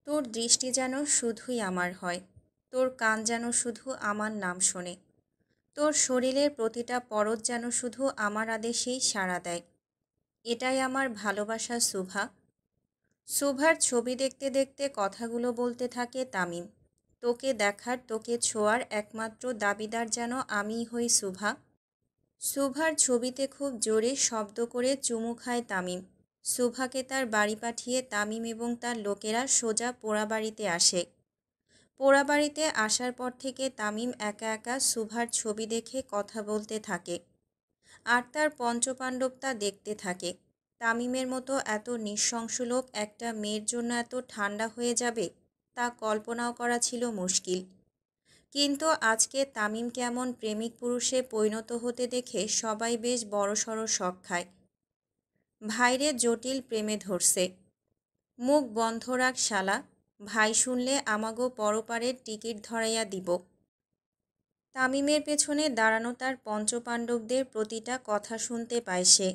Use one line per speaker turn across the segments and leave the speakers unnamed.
তোর দৃষ্টি যেন শুধুই আমার হয়, তোর কান যেন শুধু আমার নাম শোনে, তোর শরীরের প্রতিটা পরত যেন শুধু আমার আদেশেই সাড়া দেয়। এটাই আমার ভালোবাসা শুভা। শুভার ছবি দেখতে দেখতে কথাগুলো বলতে থাকে তামিম। তোকে দেখার, তোকে ছোঁয়ার একমাত্র দাবিদার যেন আমিই হই শুভা। শুভার ছবিতে খুব জোরে শব্দ করে চুমু খায় তামিম। শুভাকে তার বাড়ি পাঠিয়ে তামিম এবং তার লোকেরা সোজা পোড়াবাড়িতে আসে। পোড়াবাড়িতে আসার পর থেকে তামিম একা একা শুভার ছবি দেখে কথা বলতে থাকে আর তার পঞ্চপাণ্ডব তা দেখতে থাকে। তামিমের মতো এত নৃশংস লোক একটা মেয়ের জন্য এত ঠান্ডা হয়ে যাবে তা কল্পনাও করা ছিল মুশকিল। কিন্তু আজকে তামিম কেমন প্রেমিক পুরুষে পরিণত হতে দেখে সবাই বেশ বড়সড় শক খায়। ভাইরে জটিল প্রেমে ধরছে, মুখ বন্ধ রাখ শালা, ভাই শুনলে আমাগো পরপারের টিকিট ধরাইয়া দিব। তামিমের পেছনে দাঁড়ানো তার পঞ্চপাণ্ডবদের প্রতিটা কথা শুনতে পায় সে,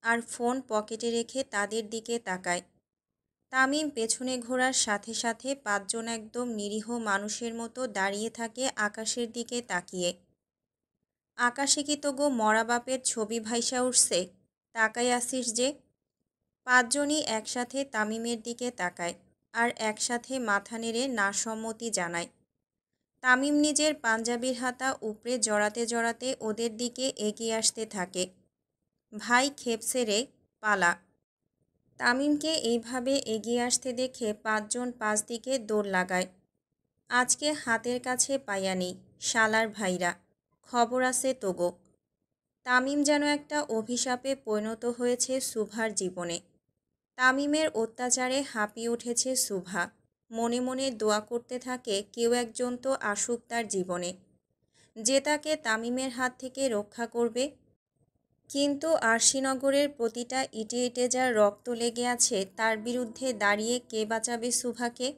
আর ফোন পকেটে রেখে তাদের দিকে তাকায়। তামিম পেছনে ঘোরার সাথে সাথে পাঁচজন একদম নিরীহ মানুষের মতো দাঁড়িয়ে থাকে আকাশের দিকে তাকিয়ে। আকাশে কি তো গো মরা বাপের ছবি ভাইসা উঠছে, তাকাই আসিস যে। পাঁচজনই একসাথে তামিমের দিকে তাকায় আর একসাথে মাথা নেড়ে না সম্মতি জানায়। তামিম নিজের পাঞ্জাবির হাতা উপরে জড়াতে জড়াতে ওদের দিকে এগিয়ে আসতে থাকে। ভাই খেপসে রে, পালা। তামিমকে এইভাবে এগিয়ে আসতে দেখে পাঁচজন পাঁচ দিকে দৌড় লাগায়। আজকে হাতের কাছে পাইয়া নেই শালার ভাইরা, খবর আছে তোগো। তামিম যেন একটা অভিশাপে পরিণত হয়েছে শুভার জীবনে। তামিমের অত্যাচারে হাঁপিয়ে উঠেছে শুভা। মনে মনে দোয়া করতে থাকে কেউ একজন তো আসুক তার জীবনে, যে তাকে তামিমের হাত থেকে রক্ষা করবে। কিন্তু আরশিনগরের প্রতিটা ইটে ইটে যার রক্ত লেগে আছে তার বিরুদ্ধে দাঁড়িয়ে কে বাঁচাবে শুভাকে।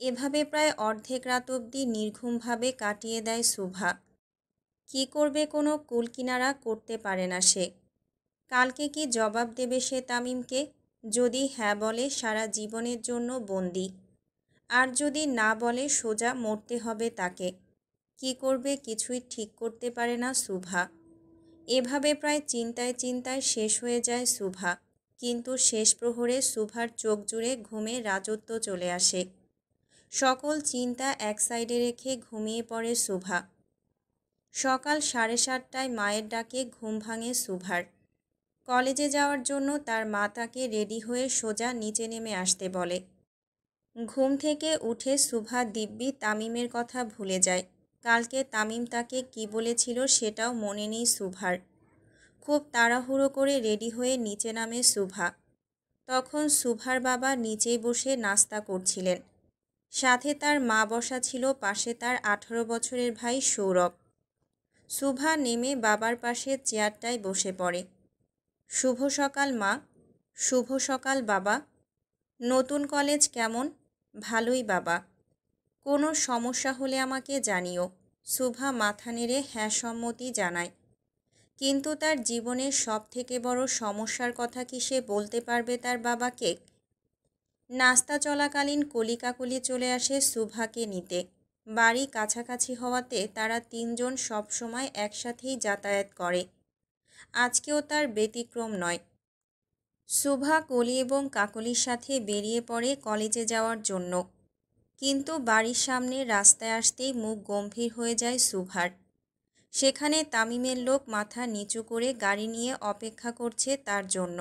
এভাবে প্রায় অর্ধেক রাত অবধি নির্ঘুমভাবে কাটিয়ে দেয় শুভা। কি করবে কোনো কুলকিনারা করতে পারে না সে। কালকে কি জবাব দেবে সে তামিমকে? যদি হ্যাঁ বলে সারা জীবনের জন্য বন্দি, আর যদি না বলে সোজা মরতে হবে তাকে। কি করবে কিছুই ঠিক করতে পারে না শুভা। এভাবে প্রায় চিন্তায় চিন্তায় শেষ হয়ে যায় শুভা। কিন্তু শেষ প্রহরে শুভার চোখ জুড়ে ঘুমে রাজত্ব চলে আসে। সকল চিন্তা এক সাইডে রেখে ঘুমিয়ে পড়ে শুভা। সকাল 7:30টায় মায়ের ডাকে ঘুম ভাঙে শুভার। কলেজে যাওয়ার জন্য তার মা তাকে রেডি হয়ে সোজা নিচে নেমে আসতে বলে। ঘুম থেকে উঠে শুভা দিব্যি তামিমের কথা ভুলে যায়। কালকে তামিম তাকে কি বলেছিল সেটাও মনে নেই শুভার। খুব তাড়াহুড়ো করে রেডি হয়ে নিচে নামে শুভা। তখন শুভার বাবা নিচেই বসে নাস্তা করছিলেন। সাথে তার মা বসা ছিল পাশে তার 18 বছরের ভাই সৌরভ। শুভা নেমে বাবার পাশে চেয়ারটায় বসে পড়ে। শুভ সকাল মা। শুভ সকাল বাবা। নতুন কলেজ কেমন? ভালোই বাবা। কোনো সমস্যা হলে আমাকে জানিও। শুভা মাথা নেড়ে হ্যাঁ সম্মতি জানায়। কিন্তু তার জীবনের সব থেকে বড় সমস্যার কথা কি সে বলতে পারবে তার বাবাকে? নাস্তা চলাকালীন কলিকাকলি চলে আসে শুভাকে নিতে। বাড়ি কাছাকাছি হওয়াতে তারা তিনজন সবসময় একসাথেই যাতায়াত করে। আজকেও তার ব্যতিক্রম নয়। শুভা কলি এবং কাকলির সাথে বেরিয়ে পড়ে কলেজে যাওয়ার জন্য। কিন্তু বাড়ির সামনে রাস্তায় আসতেই মুখ গম্ভীর হয়ে যায় শুভার। সেখানে তামিমের লোক মাথা নিচু করে গাড়ি নিয়ে অপেক্ষা করছে তার জন্য।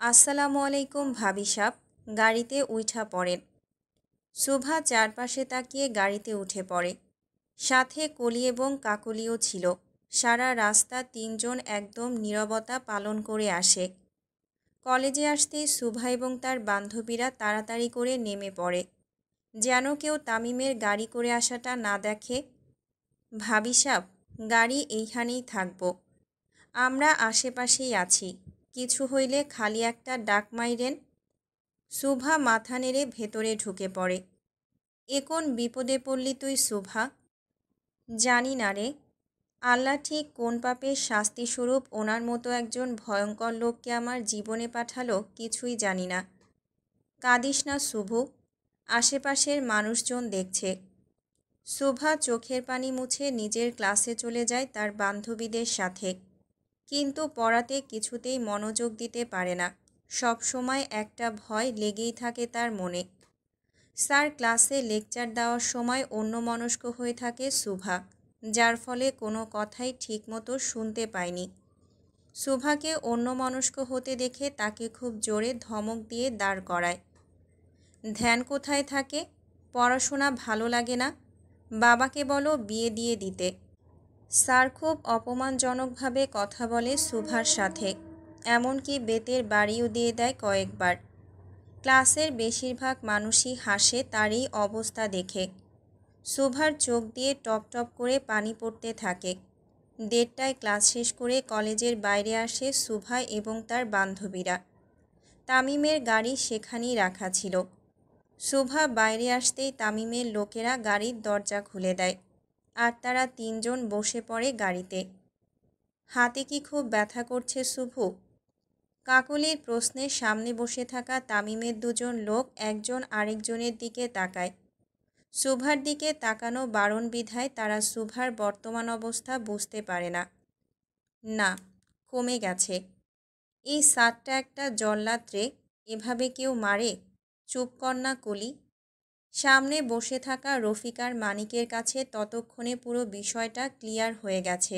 আসসালামু আলাইকুম ভাবি সাব। গাড়িতে উঠা পড়েন। শুভা চারপাশে তাকিয়ে গাড়িতে উঠে পড়ে। সাথে কলি এবং কাকলিও ছিল। সারা রাস্তা তিনজন একদম নীরবতা পালন করে আসে। কলেজে আসতেই শুভা এবং তার বান্ধবীরা তাড়াতাড়ি করে নেমে পড়ে, যেন কেউ তামিমের গাড়ি করে আসাটা না দেখে। ভাবি সাব, গাড়ি এইখানেই থাকব। আমরা আশেপাশেই আছি, কিছু হইলে খালি একটা ডাক মাইরেন। শুভা মাথা নেড়ে ভেতরে ঢুকে পড়ে। এ কোন বিপদে পড়লি তুই শুভা? জানি না রে। আল্লাহ ঠিক কোন পাপের শাস্তিস্বরূপ ওনার মতো একজন ভয়ঙ্কর লোককে আমার জীবনে পাঠালো কিছুই জানি না। কাঁদিস না শুভ, আশেপাশের মানুষজন দেখছে। শুভা চোখের পানি মুছে নিজের ক্লাসে চলে যায় তার বান্ধবীদের সাথে, কিন্তু পড়াতে কিছুতেই মনোযোগ দিতে পারে না। সব সময় একটা ভয় লেগেই থাকে তার মনে। স্যার ক্লাসে লেকচার দেওয়ার সময় অন্যমনস্ক হয়ে থাকে শুভা, যার ফলে কোনো কথাই ঠিকমতো শুনতে পায়নি। শুভাকে অন্যমনস্ক হতে দেখে তাকে খুব জোরে ধমক দিয়ে দাঁড় করায়। ধ্যান কোথায় থাকে? পড়াশোনা ভালো লাগে না? বাবাকে বলো বিয়ে দিয়ে দিতে। স্যার খুব অপমানজনকভাবে কথা বলে শুভার সাথে, এমনকি বেতের বাড়িও দিয়ে দেয় কয়েকবার। ক্লাসের বেশিরভাগ মানুষই হাসে তার এই অবস্থা দেখে। শুভার চোখ দিয়ে টপ টপ করে পানি পড়তে থাকে। 1:30টায় ক্লাস শেষ করে কলেজের বাইরে আসে শুভা এবং তার বান্ধবীরা। তামিমের গাড়ি সেখানেই রাখা ছিল। শুভা বাইরে আসতেই তামিমের লোকেরা গাড়ির দরজা খুলে দেয়, আর তারা 3 জন বসে পড়ে গাড়িতে। হাতে কি খুব ব্যথা করছে শুভু? কাকলির প্রশ্নে সামনে বসে থাকা তামিমের 2 জন লোক একজন আরেকজনের দিকে তাকায়। শুভার দিকে তাকানো বারণ বিধায় তারা শুভার বর্তমান অবস্থা বুঝতে পারে না। না, কমে গেছে। এই সাতটা একটা জল্লাদ রে, এভাবে কেউ মারে? চুপ কর না কলি। সামনে বসে থাকা রফিকার মানিকের কাছে ততক্ষণে পুরো বিষয়টা ক্লিয়ার হয়ে গেছে।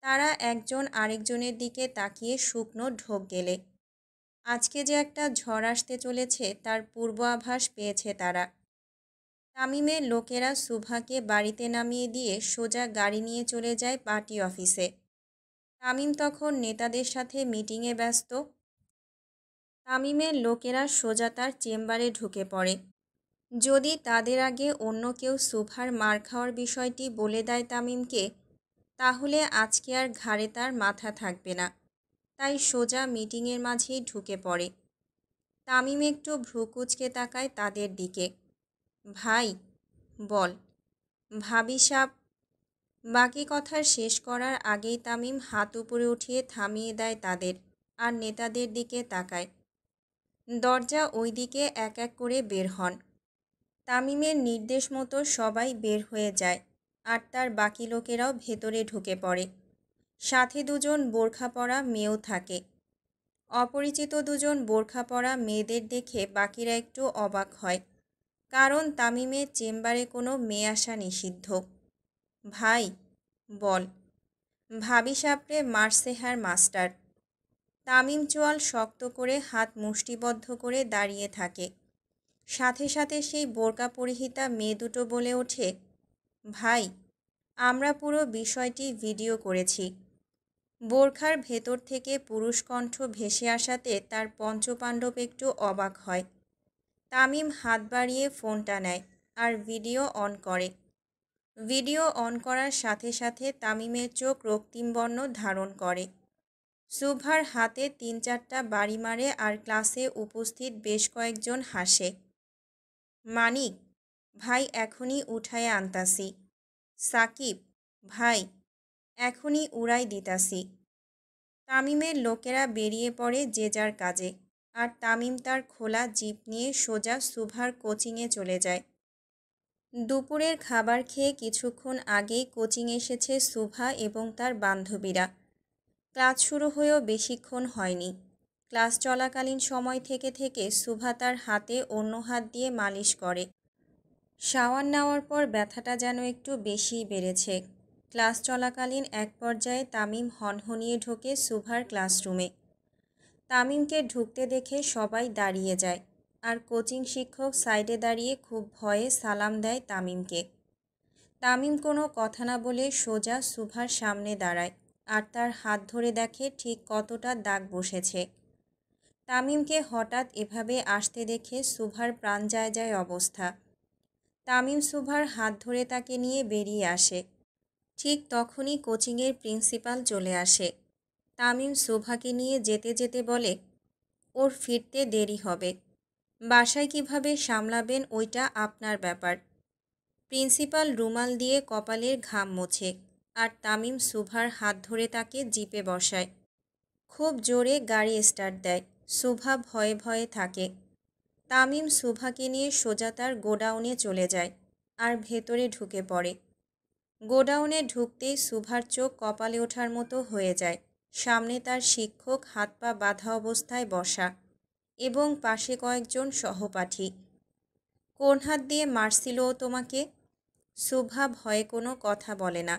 তারা একজন আরেকজনের দিকে তাকিয়ে শুকনো ঢোক গেলে। আজকে যে একটা ঝড় আসতে চলেছে তার পূর্বাভাস পেয়েছে তারা। তামিমের লোকেরা শুভাকে বাড়িতে নামিয়ে দিয়ে সোজা গাড়ি নিয়ে চলে যায় পার্টি অফিসে। তামিম তখন নেতাদের সাথে মিটিংয়ে ব্যস্ত। তামিমের লোকেরা সোজা তার চেম্বারে ঢুকে পড়ে। যদি তাদের আগে অন্য কেউ শুভার মার খাওয়ার বিষয়টি বলে দেয় তামিমকে, তাহলে আজকে আর ঘাড়ে তার মাথা থাকবে না। তাই সোজা মিটিংয়ের মাঝেই ঢুকে পড়ে। তামিম একটু ভ্রু কুঁচকে তাকায় তাদের দিকে। ভাই, বল। ভাবি সাব। বাকি কথা শেষ করার আগেই তামিম হাত উপরে উঠিয়ে থামিয়ে দেয় তাদের, আর নেতাদের দিকে তাকায়। দরজা ওই দিকে এক এক করে বের হন। তামিমের নির্দেশ মতো সবাই বের হয়ে যায়, আর তার বাকি লোকেরাও ভেতরে ঢুকে পড়ে। সাথে 2 জন বোরখা পরা মেয়েও থাকে। অপরিচিত 2 জন বোরখা পরা মেয়েদের দেখে বাকিরা একটু অবাক হয়, কারণ তামিমের চেম্বারে কোনো মেয়ে আসা নিষিদ্ধ। ভাই, বল। ভাবি সাপড়ে মারছে হ্যার মাস্টার। তামিম চোয়াল শক্ত করে হাত মুষ্টিবদ্ধ করে দাঁড়িয়ে থাকে। সাথে সাথে সেই বোরকা পরিহিতা মেয়ে দুটো বলে ওঠে, ভাই, আমরা পুরো বিষয়টি ভিডিও করেছি। বোরখার ভেতর থেকে পুরুষ কণ্ঠ ভেসে আসাতে তার পঞ্চপাণ্ডব একটু অবাক হয়। তামিম হাত বাড়িয়ে ফোনটা নেয় আর ভিডিও অন করে। ভিডিও অন করার সাথে সাথে তামিমের চোখ রক্তিম বর্ণ ধারণ করে। শুভার হাতে 3-4টা বাড়ি মারে আর ক্লাসে উপস্থিত বেশ কয়েকজন হাসে। মানিক, ভাই এখনই উঠায় আনতাসি। সাকিব, ভাই এখনই উড়াই দিতাসি। তামিমের লোকেরা বেরিয়ে পড়ে যে যার কাজে, আর তামিম তার খোলা জিপ নিয়ে সোজা শুভার কোচিংয়ে চলে যায়। দুপুরের খাবার খেয়ে কিছুক্ষণ আগেই কোচিং এসেছে শুভা এবং তার বান্ধবীরা। ক্লাস শুরু হয়েও বেশিক্ষণ হয়নি। ক্লাস চলাকালীন সময় থেকে থেকে শুভা তার হাতে অন্য হাত দিয়ে মালিশ করে। শাওয়ার নেওয়ার পর ব্যথাটা যেন একটু বেশিই বেড়েছে। ক্লাস চলাকালীন এক পর্যায়ে তামিম হনহনিয়ে ঢোকে শুভার ক্লাসরুমে। তামিমকে ঢুকতে দেখে সবাই দাঁড়িয়ে যায়, আর কোচিং শিক্ষক সাইডে দাঁড়িয়ে খুব ভয়ে সালাম দেয় তামিমকে। তামিম কোনো কথা না বলে সোজা শুভার সামনে দাঁড়ায়, আর তার হাত ধরে দেখে ঠিক কতটা দাগ বসেছে। তামিমকে হঠাৎ এভাবে আসতে দেখে শুভার প্রাণ যায় যায় অবস্থা। তামিম শুভার হাত ধরে তাকে নিয়ে বেরিয়ে আসে। ঠিক তখনই কোচিংয়ের প্রিন্সিপাল চলে আসে। তামিম শুভাকে নিয়ে যেতে যেতে বলে, ওর ফিরতে দেরি হবে। বাসায় কিভাবে সামলাবেন ওইটা আপনার ব্যাপার। প্রিন্সিপাল রুমাল দিয়ে কপালের ঘাম মোছে, আর তামিম শুভার হাত ধরে তাকে জিপে বসায়। খুব জোরে গাড়ি স্টার্ট দেয়। শুভা ভয়ে ভয়ে থাকে। তামিম শুভাকে নিয়ে সোজা তার গোডাউনে চলে যায় আর ভেতরে ঢুকে পড়ে। গোডাউনে ঢুকতেই শুভার চোখ কপালে ওঠার মতো হয়ে যায়। সামনে তার শিক্ষক হাত পা বাঁধা অবস্থায় বসা এবং পাশে কয়েকজন সহপাঠী। কোন হাত দিয়ে মারছিল ও তোমাকে? শুভা ভয়ে কোনো কথা বলে না।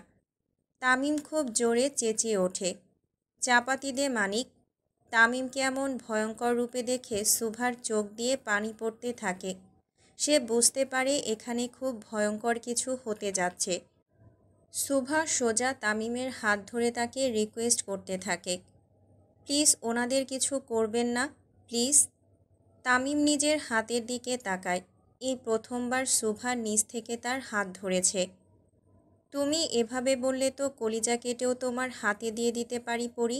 তামিম খুব জোরে চেঁচিয়ে ওঠে, চাপাতি দে মানিক। তামিমকে এমন ভয়ঙ্কর রূপে দেখে শুভার চোখ দিয়ে পানি পড়তে থাকে। সে বুঝতে পারে এখানে খুব ভয়ঙ্কর কিছু হতে যাচ্ছে। শুভা সোজা তামিমের হাত ধরে তাকে রিকোয়েস্ট করতে থাকে, প্লিজ ওনাদের কিছু করবেন না, প্লিজ। তামিম নিজের হাতের দিকে তাকায়। এই প্রথমবার শুভার নিচ থেকে তার হাত ধরেছে। তুমি এভাবে বললে তো কলিজা কেটেও তোমার হাতে দিয়ে দিতে পারি পরি।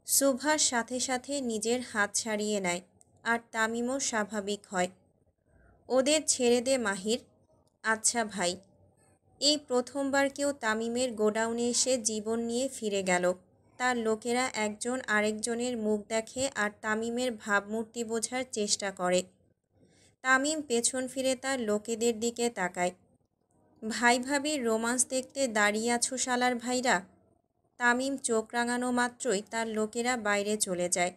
শুভার সাথে সাথে নিজের হাত ছাড়িয়ে নেয় আর তামিমও স্বাভাবিক হয়। ওদের ছেড়ে দে মাহির। আচ্ছা ভাই। এই প্রথমবার কেউ তামিমের গোডাউনে এসে জীবন নিয়ে ফিরে গেল। তার লোকেরা একজন আরেকজনের মুখ দেখে আর তামিমের ভাবমূর্তি বোঝার চেষ্টা করে। তামিম পেছন ফিরে তার লোকেদের দিকে তাকায়। ভাই ভাবির রোমান্স দেখতে দাঁড়িয়ে আছো শালার ভাইরা। তামিম চোখ রাঙানো মাত্রই তার লোকেরা বাইরে চলে যায়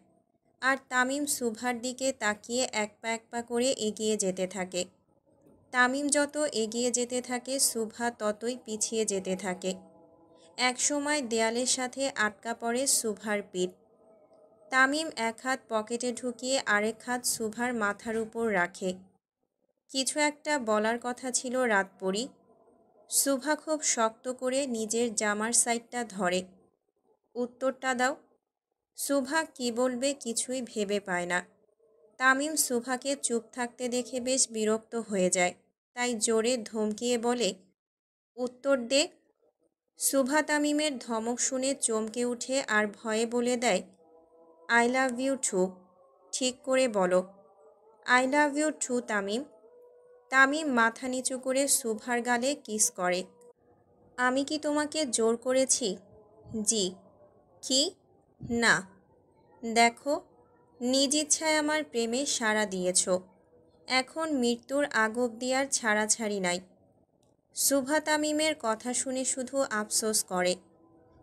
আর তামিম শুভার দিকে তাকিয়ে এক পা করে এগিয়ে যেতে থাকে। তামিম যত এগিয়ে যেতে থাকে শুভা ততই পিছিয়ে যেতে থাকে। একসময় দেয়ালের সাথে আটকা পড়ে শুভার পিঠ। তামিম এক হাত পকেটে ঢুকিয়ে আরেক হাত শুভার মাথার উপর রাখে। কিছু একটা বলার কথা ছিল রাতপরি। শুভা খুব শক্ত করে নিজের জামার সাইডটা ধরে। উত্তরটা দাও। শুভা কি বলবে কিছুই ভেবে পায় না। তামিম শুভাকে চুপ থাকতে দেখে বেশ বিরক্ত হয়ে যায়, তাই জোরে ধমকিয়ে বলে, উত্তর দে। শুভা তামিমের ধমক শুনে চমকে উঠে আর ভয়ে বলে দেয়, আই লাভ ইউ টু। ঠিক করে বলো। I love you too Tamim. Tamim মাথা নিচু করে শুভার গালে কিস করে। আমি কি তোমাকে জোর করেছি? জি। কি? না। দেখো, নিজ ইচ্ছায় আমার প্রেমে সাড়া দিয়েছ। এখন মৃত্যুর আগ অবধি আর ছাড়াছাড়ি নাই। শুভা তামিমের কথা শুনে শুধু আফসোস করে।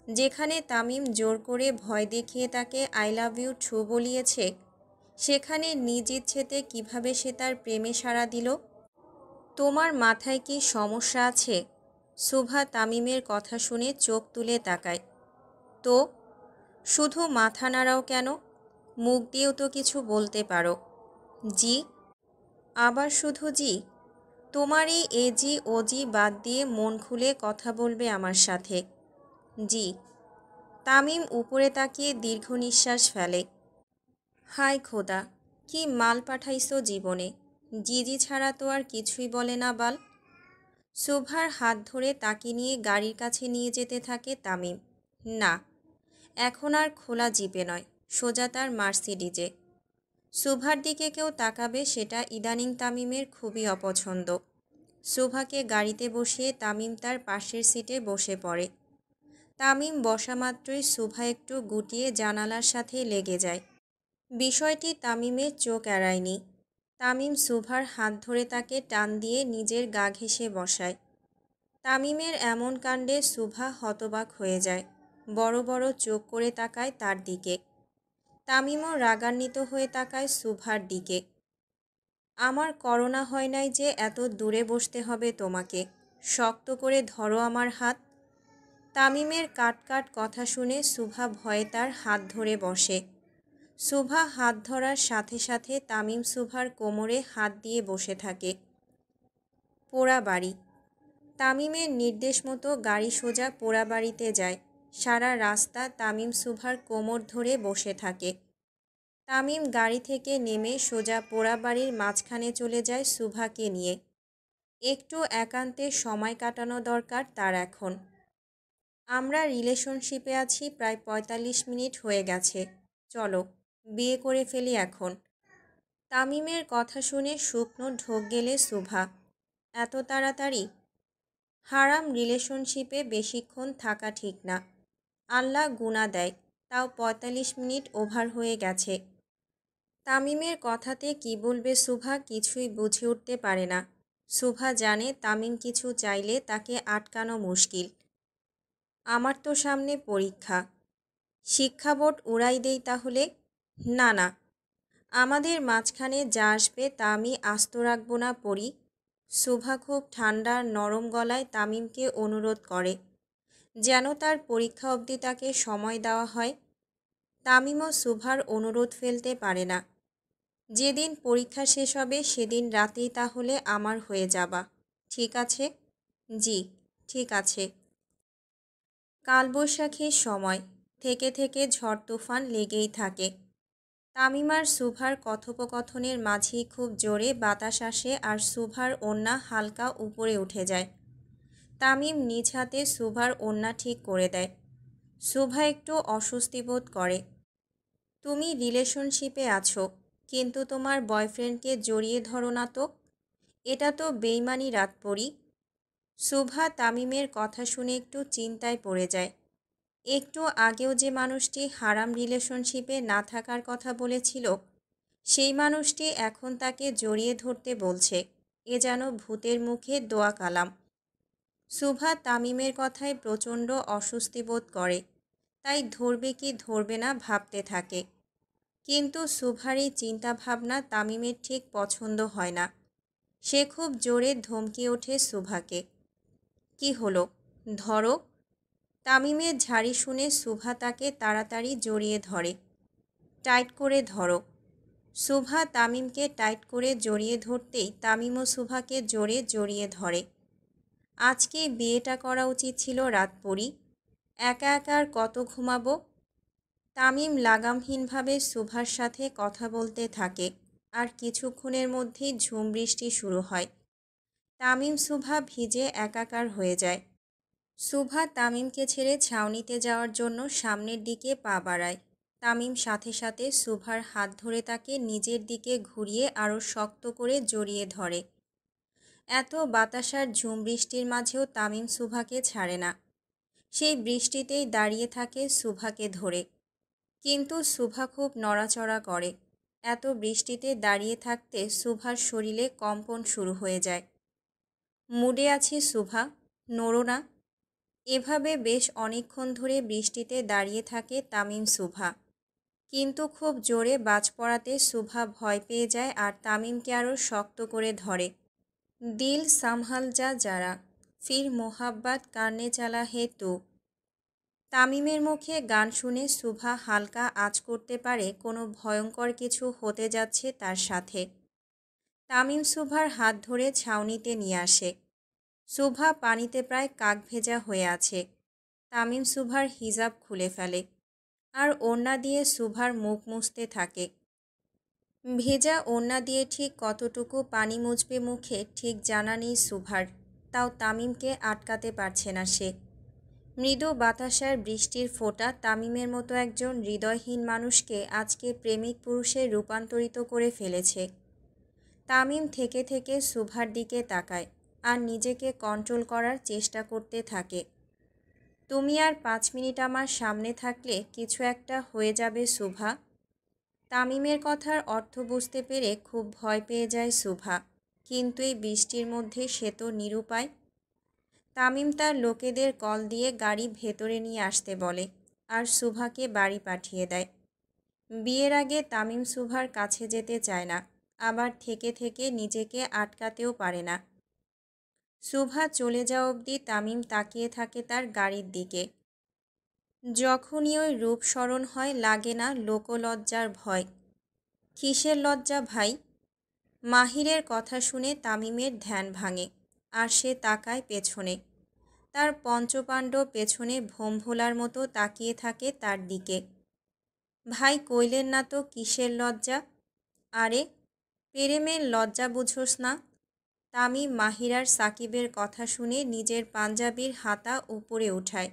যেখানে তামিম জোর করে ভয় দেখিয়ে তাকে আই লাভ ইউ টু বলিয়েছে, সেখানে নিজ ইচ্ছেতে কিভাবে সে তার প্রেমে সাড়া দিল? তোমার মাথায় কি সমস্যা আছে? শুভা তামিমের কথা শুনে চোখ তুলে তাকায়। তো শুধু মাথা নাড়াও কেন? মুখ দিয়েও তো কিছু বলতে পারো। জি। আবার শুধু জি? তোমার এই এজি ওজি বাদ দিয়ে মন খুলে কথা বলবে আমার সাথে। জি। তামিম উপরে তাকিয়ে দীর্ঘ নিঃশ্বাস ফেলে। হায় খোদা, কি মাল পাঠাইছো জীবনে। জিজি ছাড়া তো আর কিছুই বলে না বাল। শুভার হাত ধরে তাকে নিয়ে গাড়ির কাছে নিয়ে যেতে থাকে তামিম। না, এখন আর খোলা জিপে নয়, সোজা তার মার্সিডিজে। শুভার দিকে কেউ তাকাবে সেটা ইদানিং তামিমের খুবই অপছন্দ। শুভাকে গাড়িতে বসিয়ে তামিম তার পাশের সিটে বসে পড়ে। তামিম বসা মাত্রই শুভা একটু গুটিয়ে জানালার সাথে লেগে যায়। বিষয়টি তামিমের চোখ এড়ায়নি। তামিম শুভার হাত ধরে তাকে টান দিয়ে নিজের গা ঘেঁষে বসায়। তামিমের এমন কাণ্ডে শুভা হতবাক হয়ে যায়। বড় বড় চোখ করে তাকায় তার দিকে। তামিমও রাগান্বিত হয়ে তাকায় শুভার দিকে। আমার করোনা হয় নাই যে এত দূরে বসতে হবে তোমাকে। শক্ত করে ধরো আমার হাত। তামিমের কাট কাট কথা শুনে শুভা ভয়ে তার হাত ধরে বসে। শুভা হাত ধরার সাথে সাথে তামিম শুভার কোমরে হাত দিয়ে বসে থাকে। পোড়া বাড়ি। তামিমের নির্দেশ মতো গাড়ি সোজা পোড়া বাড়িতে যায়। সারা রাস্তা তামিম শুভার কোমর ধরে বসে থাকে। তামিম গাড়ি থেকে নেমে সোজা পোড়া বাড়ির মাঝখানে চলে যায় শুভাকে নিয়ে। একটু একান্তে সময় কাটানো দরকার তার এখন। আমরা রিলেশনশিপে আছি প্রায় ৪৫ মিনিট হয়ে গেছে। চলো, বিয়ে করে ফেলি এখন। তামিমের কথা শুনে শুকনো ঢোক গেলে শুভা। এত তাড়াতাড়ি? হারাম রিলেশনশিপে বেশিক্ষণ থাকা ঠিক না। আল্লাহ গুনাহ দেয়, তাও ৪৫ মিনিট ওভার হয়ে গেছে। তামিমের কথাতে কি বলবে শুভা কিছুই বুঝে উঠতে পারে না। শুভা জানে তামিম কিছু চাইলে তাকে আটকানো মুশকিল। আমার তো সামনে পরীক্ষা, শিক্ষা বোর্ড উড়াই দেই তাহলে? না না, আমাদের মাঝখানে যা আসবে তা আমি আস্ত রাখবো না পড়ি। শুভা খুব ঠান্ডা নরম গলায় তামিমকে অনুরোধ করে যেন তার পরীক্ষা অবধি তাকে সময় দেওয়া হয়। তামিমও শুভার অনুরোধ ফেলতে পারে না। যেদিন পরীক্ষা শেষ হবে সেদিন রাতেই তাহলে আমার হয়ে যাবা, ঠিক আছে? জি, ঠিক আছে। কালবৈশাখীর সময় থেকে থেকে ঝড় তুফান লেগেই থাকে। তামিম আর শুভার কথোপকথনের মাঝেই খুব জোরে বাতাস আসে আর শুভার ওড়না হালকা উপরে উঠে যায়। তামিম নিজ হাতে শুভার ওড়না ঠিক করে দেয়। শুভা একটু অস্বস্তি বোধ করে। তুমি রিলেশনশিপে আছো, কিন্তু তোমার বয়ফ্রেন্ডকে জড়িয়ে ধরো না তো, এটা তো বেইমানি রাত পড়ি। শুভা তামিমের কথা শুনে একটু চিন্তায় পড়ে যায়। একটু আগেও যে মানুষটি হারাম রিলেশনশিপে না থাকার কথা বলেছিল, সেই মানুষটি এখন তাকে জড়িয়ে ধরতে বলছে। এ যেন ভূতের মুখে দোয়া কালাম। শুভা তামিমের কথায় প্রচণ্ড অস্বস্তি বোধ করে, তাই ধরবে কি ধরবে না ভাবতে থাকে। কিন্তু শুভার এই চিন্তাভাবনা তামিমের ঠিক পছন্দ হয় না। সে খুব জোরে ধমকে ওঠে শুভাকে। কি হলো, ধরো। তামিমের ঝাড়ি শুনে শুভা তাকে তাড়াতাড়ি জড়িয়ে ধরে। টাইট করে ধরো। শুভা তামিমকে টাইট করে জড়িয়ে ধরতেই তামিমও শুভাকে জোরে জড়িয়ে ধরে। আজকে বিয়েটা করা উচিত ছিল রাত পড়ি, একা একা আর কত ঘুমাবো। তামিম লাগামহীনভাবে শুভার সাথে কথা বলতে থাকে আর কিছুক্ষণের মধ্যেই ঝুম বৃষ্টি শুরু হয়। তামিম শুভা ভিজে একাকার হয়ে যায়। শুভা তামিমকে ছেড়ে ছাউনিতে যাওয়ার জন্য সামনের দিকে পা বাড়ায়। তামিম সাথে সাথে শুভার হাত ধরে তাকে নিজের দিকে ঘুরিয়ে আরও শক্ত করে জড়িয়ে ধরে। এত বাতাসার ঝুম বৃষ্টির মাঝেও তামিম শুভাকে ছাড়ে না। সেই বৃষ্টিতেই দাঁড়িয়ে থাকে শুভাকে ধরে। কিন্তু শুভা খুব নড়াচড়া করে। এত বৃষ্টিতে দাঁড়িয়ে থাকতে শুভার শরীরে কম্পন শুরু হয়ে যায়। মুডে আছি শুভা, নড়ো না। এভাবে বেশ অনেকক্ষণ ধরে বৃষ্টিতে দাঁড়িয়ে থাকে তামিম শুভা। কিন্তু খুব জোরে বাজ পড়াতে শুভা ভয় পেয়ে যায় আর তামিমকে আরও শক্ত করে ধরে। দিল সামহাল যা যারা, ফির মোহাব্বত কারনে চালা হে তু। তামিমের মুখে গান শুনে শুভা হালকা আঁচ করতে পারে কোনো ভয়ঙ্কর কিছু হতে যাচ্ছে তার সাথে। তামিম শুভার হাত ধরে ছাউনিতে নিয়ে আসে। শুভা পানিতে প্রায় কাক ভেজা হয়ে আছে। তামিম শুভার হিজাব খুলে ফেলে আর ওড়না দিয়ে শুভার মুখ মুছতে থাকে। ভেজা ওড়না দিয়ে ঠিক কতটুকু পানি মুছবে মুখে ঠিক জানা নেই শুভার, তাও তামিমকে আটকাতে পারছে না সে। মৃদু বাতাসার বৃষ্টির ফোঁটা তামিমের মতো একজন হৃদয়হীন মানুষকে আজকে প্রেমিক পুরুষে রূপান্তরিত করে ফেলেছে। তামিম থেকে থেকে শুভার দিকে তাকায় আর নিজেকে কন্ট্রোল করার চেষ্টা করতে থাকে। তুমি আর 5 মিনিট আমার সামনে থাকলে কিছু একটা হয়ে যাবে শুভা। তামিমের কথার অর্থ বুঝতে পেরে খুব ভয় পেয়ে যায় শুভা, কিন্তু এই বৃষ্টির মধ্যে সে তো নিরুপায়। তামিম তার লোকেদের কল দিয়ে গাড়ি ভেতরে নিয়ে আসতে বলে আর শুভাকে বাড়ি পাঠিয়ে দেয়। বিয়ের আগে তামিম শুভার কাছে যেতে চায় না, আবার থেকে থেকে নিজেকে আটকাতেও পারে না। শুভা চলে যাওয়া অবধি তামিম তাকিয়ে থাকে তার গাড়ির দিকে। যখনই ওই রূপ স্মরণ হয় লাগে না লোকলজ্জার ভয়। কিসের লজ্জা ভাই? মাহিরের কথা শুনে তামিমের ধ্যান ভাঙে আর সে তাকায় পেছনে। তার পঞ্চপাণ্ডব পেছনে ভোমভোলার মতো তাকিয়ে থাকে তার দিকে। ভাই কইলেন না তো কিসের লজ্জা? আরে প্রেমের লজ্জা বুঝোস না? তামিম মাহিরার সাকিবের কথা শুনে নিজের পাঞ্জাবির হাতা উপরে উঠায়।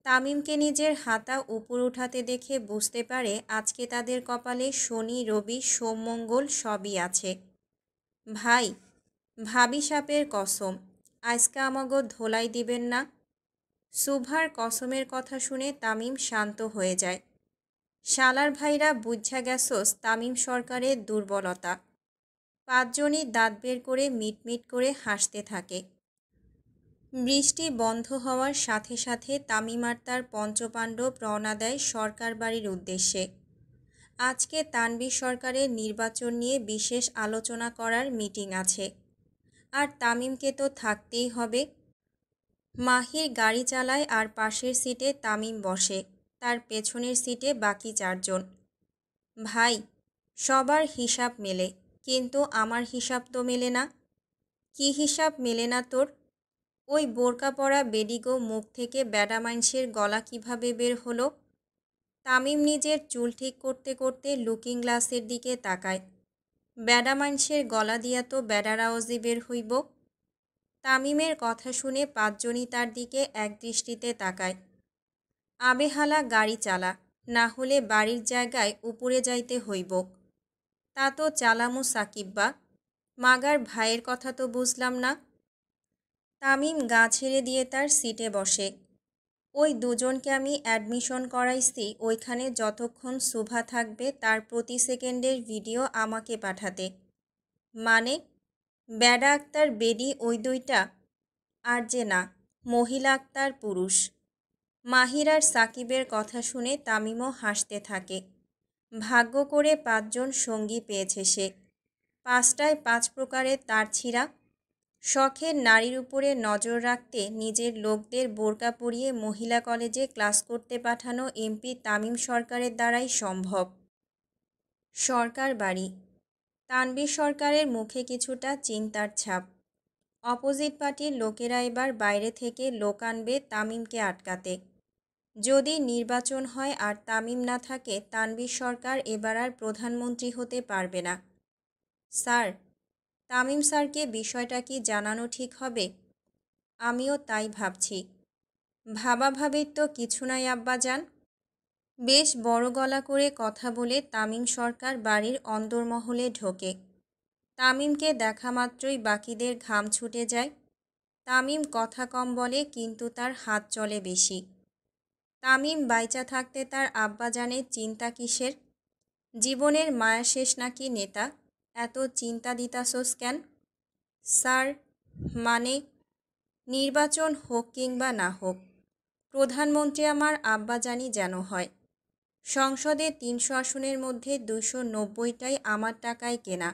তামিমকে নিজের হাতা উপর উঠাতে দেখে বুঝতে পারে আজকে তাদের কপালে শনি রবি সোম মঙ্গল সবই আছে। ভাই, ভাবি সাপের কসম, আজকা আমাগো ধোলাই দিবেন না? শুভার কসমের কথা শুনে তামিম শান্ত হয়ে যায়। শালার ভাইরা বুঝা গেছস তামিম সরকারের দুর্বলতা। পাঁচজনই দাঁত বের করে মিটমিট করে হাসতে থাকে। বৃষ্টি বন্ধ হওয়ার সাথে সাথে তামিম আর তার পঞ্চপাণ্ডব রওনা দেয় সরকার বাড়ির উদ্দেশ্যে। আজকে তানভীর সরকারের নির্বাচন নিয়ে বিশেষ আলোচনা করার মিটিং আছে, আর তামিমকে তো থাকতেই হবে। মাহির গাড়ি চালায় আর পাশের সিটে তামিম বসে, তার পেছনের সিটে বাকি চারজন। ভাই, সবার হিসাব মেলে, কিন্তু আমার হিসাব তো মেলে না। কি হিসাব মেলে না তোর? ওই বোরকা পরা বেডিগো মুখ থেকে ব্যাডা মাইনষের গলা কিভাবে বের হলো? তামিম নিজের চুল ঠিক করতে করতে লুকিং গ্লাসের দিকে তাকায়। ব্যাডা মাইনষের গলা দিয়া তো ব্যাডার আওয়াজই বের হইব। তামিমের কথা শুনে পাঁচজনই তার দিকে এক দৃষ্টিতে তাকায়। আবেহালা গাড়ি চালা, না হলে বাড়ির জায়গায় উপরে যাইতে হইব। তা তো চালামু সাকিব্বা, মাগার ভাইয়ের কথা তো বুঝলাম না। তামিম গা ছেড়ে দিয়ে তার সিটে বসে। ওই দুজনকে আমি অ্যাডমিশন করাইছি ওইখানে যতক্ষণ শুভা থাকবে তার প্রতি সেকেন্ডের ভিডিও আমাকে পাঠাতে। মানে? ব্যাডা আক্তার বেডি ওই দুইটা? আর যে না, মহিলা আক্তার পুরুষ। মাহির আর সাকিবের কথা শুনে তামিমও হাসতে থাকে। ভাগ্য করে পাঁচজন সঙ্গী পেয়েছে সে। পাঁচটায় পাঁচ প্রকারের তার ছিঁড়া। শখের নারীর উপরে নজর রাখতে নিজের লোকদের বোরকা পরিয়ে মহিলা কলেজে ক্লাস করতে পাঠানো এমপি তামিম সরকারের দ্বারাই সম্ভব। সরকার বাড়ি। তানভীর সরকারের মুখে কিছুটা চিন্তার ছাপ। অপোজিট পার্টির লোকেরা এবার বাইরে থেকে লোক আনবে তামিমকে আটকাতে। যদি নির্বাচন হয় আর তামিম না থাকে, তানভীর সরকার এবার আর প্রধানমন্ত্রী হতে পারবে না। স্যার, তামিম স্যারকে বিষয়টা কি জানানো ঠিক হবে? আমিও তাই ভাবছি। ভাবাভাবির তো কিছু নাই আব্বাজান। বেশ বড় গলা করে কথা বলে তামিম সরকার বাড়ির অন্দরমহলে ঢোকে। তামিমকে দেখা মাত্রই বাকিদের ঘাম ছুটে যায়। তামিম কথা কম বলে, কিন্তু তার হাত চলে বেশি। তামিম বাইচা থাকতে তার আব্বাজানের চিন্তা কিসের? জীবনের মায়া শেষ নাকি নেতা? এত চিন্তা দিতাছোস কেন? স্যার, মানে নির্বাচন হোক কিংবা না হোক, প্রধানমন্ত্রী আমার আব্বাজানই যেন হয়। সংসদে ৩০০ আসনের মধ্যে ২৯০টাই আমার টাকায় কেনা।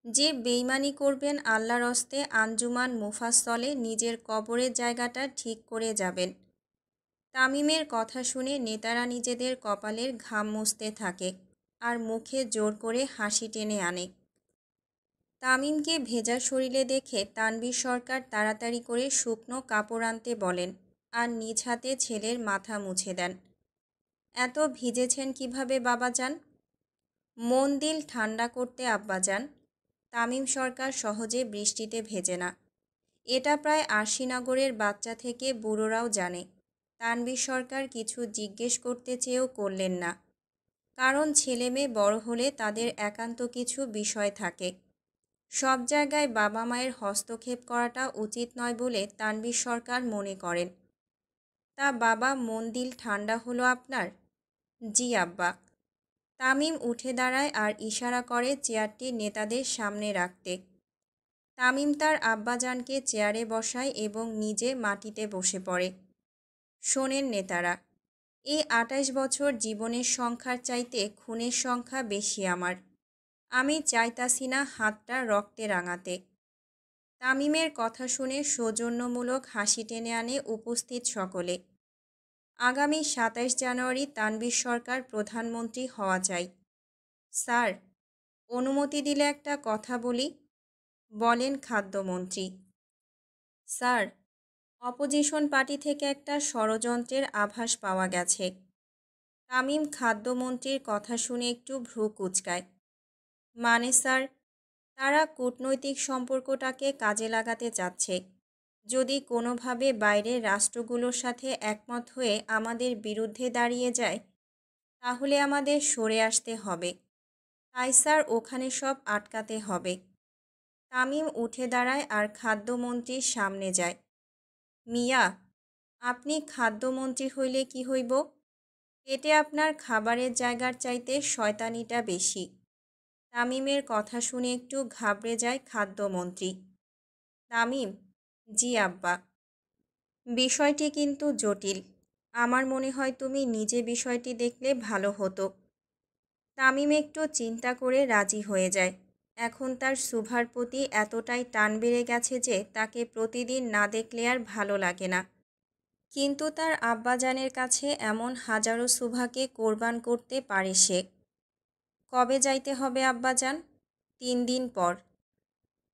যে বেইমানি করবেন আল্লাহর হস্তে আঞ্জুমান মুফাসসলে নিজের কবরের জায়গাটা ঠিক করে যাবেন। তামিমের কথা শুনে নেতারা নিজেদের কপালের ঘাম মুছতে থাকে আর মুখে জোর করে হাসি টেনে আনে। তামিমকে ভেজা শরীরে দেখে তানভীর সরকার তাড়াতাড়ি করে শুকনো কাপড় আনতে বলেন আর নিজ হাতে ছেলের মাথা মুছে দেন। এত ভিজেছেন কিভাবে বাবাজান? মন দিল ঠান্ডা করতে আব্বাজান। তামিম সরকার সহজে বৃষ্টিতে ভেজে না। এটা প্রায় আশিনগরের বাচ্চা থেকে বুড়োরাও জানে। তানভীর সরকার কিছু জিজ্ঞেস করতে চেয়েও করলেন না, কারণ ছেলে মেয়ে বড় হলে তাদের একান্ত কিছু বিষয় থাকে। সব জায়গায় বাবা মায়ের হস্তক্ষেপ করাটা উচিত নয় বলে তানভীর সরকার মনে করেন। তা বাবা, মন দিল ঠান্ডা হলো আপনার? জি আব্বা। তামিম উঠে দাঁড়ায় আর ইশারা করে চেয়ারটি নেতাদের সামনে রাখতে। তামিম তার আব্বাজানকে চেয়ারে বসায় এবং নিজে মাটিতে বসে পড়ে। শোনেন নেতারা, এই ২৮ বছর জীবনের সংখ্যার চাইতে খুনের সংখ্যা বেশি আমার। আমি চাইতাছি না হাতটা রক্তে রাঙাতে। তামিমের কথা শুনে সৌজন্যমূলক হাসি টেনে আনে উপস্থিত সকলে। আগামী ২৭ জানুয়ারি তানভীর সরকার প্রধানমন্ত্রী হওয়া চাই। স্যার, অনুমতি দিলে একটা কথা বলি? বলেন খাদ্যমন্ত্রী। স্যার, অপোজিশন পার্টি থেকে একটা ষড়যন্ত্রের আভাস পাওয়া গেছে। তামিম খাদ্যমন্ত্রীর কথা শুনে একটু ভ্রু কুঁচকায়। মানে স্যার? তারা কূটনৈতিক সম্পর্কটাকে কাজে লাগাতে চাচ্ছে। যদি কোনোভাবে বাইরের রাষ্ট্রগুলোর সাথে একমত হয়ে আমাদের বিরুদ্ধে দাঁড়িয়ে যায়, তাহলে আমাদের সরে আসতে হবে। তাই স্যার, ওখানে সব আটকাতে হবে। তামিম উঠে দাঁড়ায় আর খাদ্যমন্ত্রীর সামনে যায়। মিয়া, আপনি খাদ্যমন্ত্রী হইলে কি হইব? পেটে আপনার খাবারের জায়গার চাইতে শয়তানিটা বেশি। তামিমের কথা শুনে একটু ঘাবড়ে যায় খাদ্যমন্ত্রী। তামিম: জি আব্বা। বিষয়টি কিন্তু জটিল। আমার মনে হয় তুমি নিজে বিষয়টি দেখলে ভালো হতো। তামিম একটু চিন্তা করে রাজি হয়ে যায়। এখন তার সুভার প্রতি এতটাই টান বেড়ে গেছে যে তাকে প্রতিদিন না দেখলে আর ভালো লাগে না। কিন্তু তার আব্বাজানের কাছে এমন হাজারো সুভাকে কোরবান করতে পারে সে। কবে যাইতে হবে আব্বাজান? 3 দিন পর।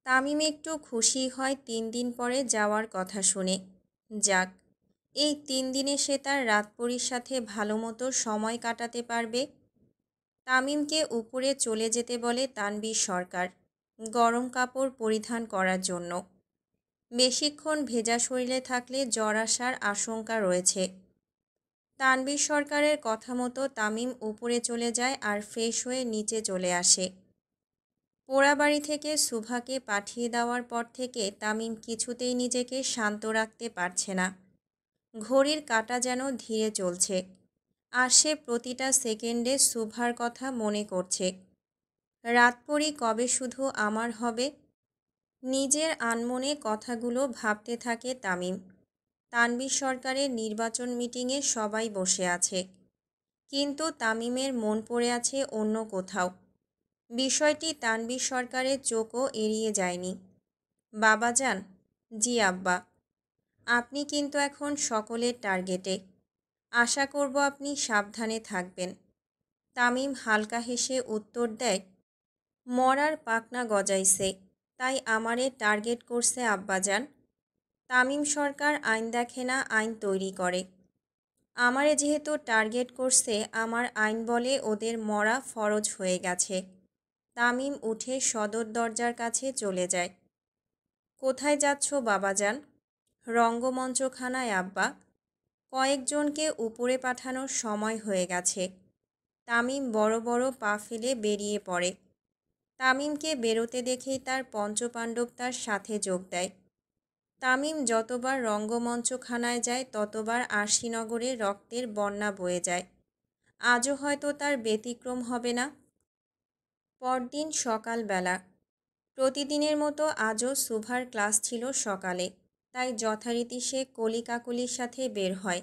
তামিম একটু খুশি হয় 3 দিন পরে যাওয়ার কথা শুনে। যাক, এই 3 দিনে সে তার রাতপরীর সাথে ভালো মতো সময় কাটাতে পারবে। তামিমকে উপরে চলে যেতে বলে তানভীর সরকার, গরম কাপড় পরিধান করার জন্য। বেশিক্ষণ ভেজা শরীরে থাকলে জ্বর আসার আশঙ্কা রয়েছে। তানভীর সরকারের কথা মতো তামিম উপরে চলে যায় আর ফ্রেশ হয়ে নিচে চলে আসে। পোড়াবাড়ি থেকে সুভাকে পাঠিয়ে দেওয়ার পর থেকে তামিম কিছুতেই নিজেকে শান্ত রাখতে পারছে না। ঘড়ির কাঁটা যেন ধীরে চলছে, আর সে প্রতিটা সেকেন্ডে সুভার কথা মনে করছে। রাতপরী কবে শুধু আমার হবে? নিজের আনমনে কথাগুলো ভাবতে থাকে তামিম। তানভীর সরকারের নির্বাচন মিটিংয়ে সবাই বসে আছে, কিন্তু তামিমের মন পড়ে আছে অন্য কোথাও। বিষয়টি তানভীর সরকারের চোখও এড়িয়ে যায়নি। বাবাজান: জি আব্বা। আপনি কিন্তু এখন সকলের টার্গেটে। আশা করব আপনি সাবধানে থাকবেন। তামিম হালকা হেসে উত্তর দেয়, মরার পাকনা গজাইছে, তাই আমারে টার্গেট করছে আব্বাজান। তামিম সরকার আইন দেখে না, আইন তৈরি করে। আমারে যেহেতু টার্গেট করছে, আমার আইন বলে ওদের মরা ফরজ হয়ে গেছে। তামিম উঠে সদর দরজার কাছে চলে যায়। কোথায় যাচ্ছ বাবাজান? রঙ্গমঞ্চখানায় আব্বা। কয়েকজনকে উপরে পাঠানোর সময় হয়ে গেছে। তামিম বড় বড় পা ফেলে বেরিয়ে পড়ে। তামিমকে বেরোতে দেখেই তার পঞ্চপাণ্ডব তার সাথে যোগ দেয়। তামিম যতবার রঙ্গমঞ্চখানায় যায় ততবার আরশিনগরে রক্তের বন্যা বয়ে যায়। আজও হয়তো তার ব্যতিক্রম হবে না। পরদিন সকালবেলা। প্রতিদিনের মতো আজও সুভার ক্লাস ছিল সকালে, তাই যথারীতি সে কলিকাকলির সাথে বের হয়।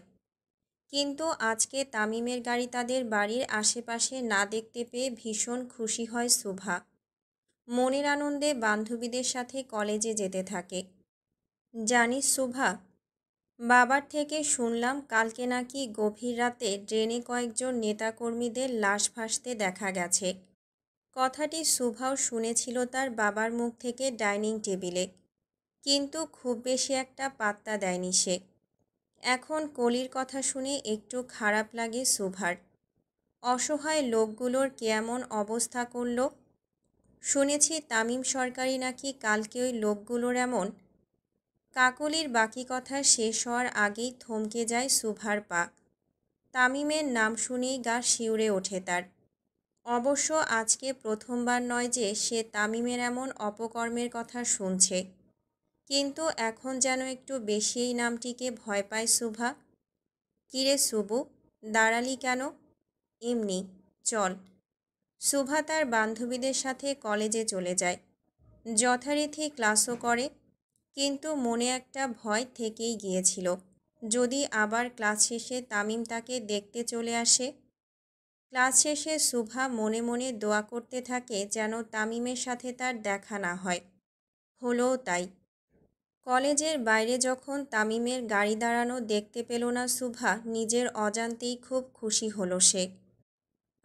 কিন্তু আজকে তামিমের গাড়ি তাদের বাড়ির আশেপাশে না দেখতে পেয়ে ভীষণ খুশি হয় সুভা। মনের আনন্দে বান্ধবীদের সাথে কলেজে যেতে থাকে। জানিস সুভা, বাবার থেকে শুনলাম কালকে নাকি গভীর রাতে ড্রেনে কয়েকজন নেতাকর্মীদের লাশ ভাসতে দেখা গেছে। কথাটি সুভাও শুনেছিল তার বাবার মুখ থেকে ডাইনিং টেবিলে, কিন্তু খুব বেশি একটা পাত্তা দেয়নি সে। এখন কলির কথা শুনে একটু খারাপ লাগে সুভার। অসহায় লোকগুলোর কেমন অবস্থা করল। শুনেছি তামিম সরকারই নাকি কালকে ওই লোকগুলোর এমন। কাকলির বাকি কথা শেষ হওয়ার আগেই থমকে যায় সুভার পা। তামিমের নাম শুনেই গা শিউরে ওঠে তার। অবশ্য আজকে প্রথমবার নয় যে সে তামিমের এমন অপকর্মের কথা শুনছে, কিন্তু এখন যেন একটু বেশি এই নামটিকে ভয় পায় সুভা। কিরে সুবু, দাঁড়ালি কেন? এমনি, চল। সুভা তার বান্ধবীদের সাথে কলেজে চলে যায়। যথারীতি ক্লাসও করে, কিন্তু মনে একটা ভয় থেকেই গিয়েছিল, যদি আবার ক্লাস শেষে তামিম তাকে দেখতে চলে আসে। ক্লাস শেষে সুভা মনে মনে দোয়া করতে থাকে যেন তামিমের সাথে তার দেখা না হয়। হলোও তাই। কলেজের বাইরে যখন তামিমের গাড়ি দাঁড়ানো দেখতে পেল না সুভা, নিজের অজান্তেই খুব খুশি হলো সে।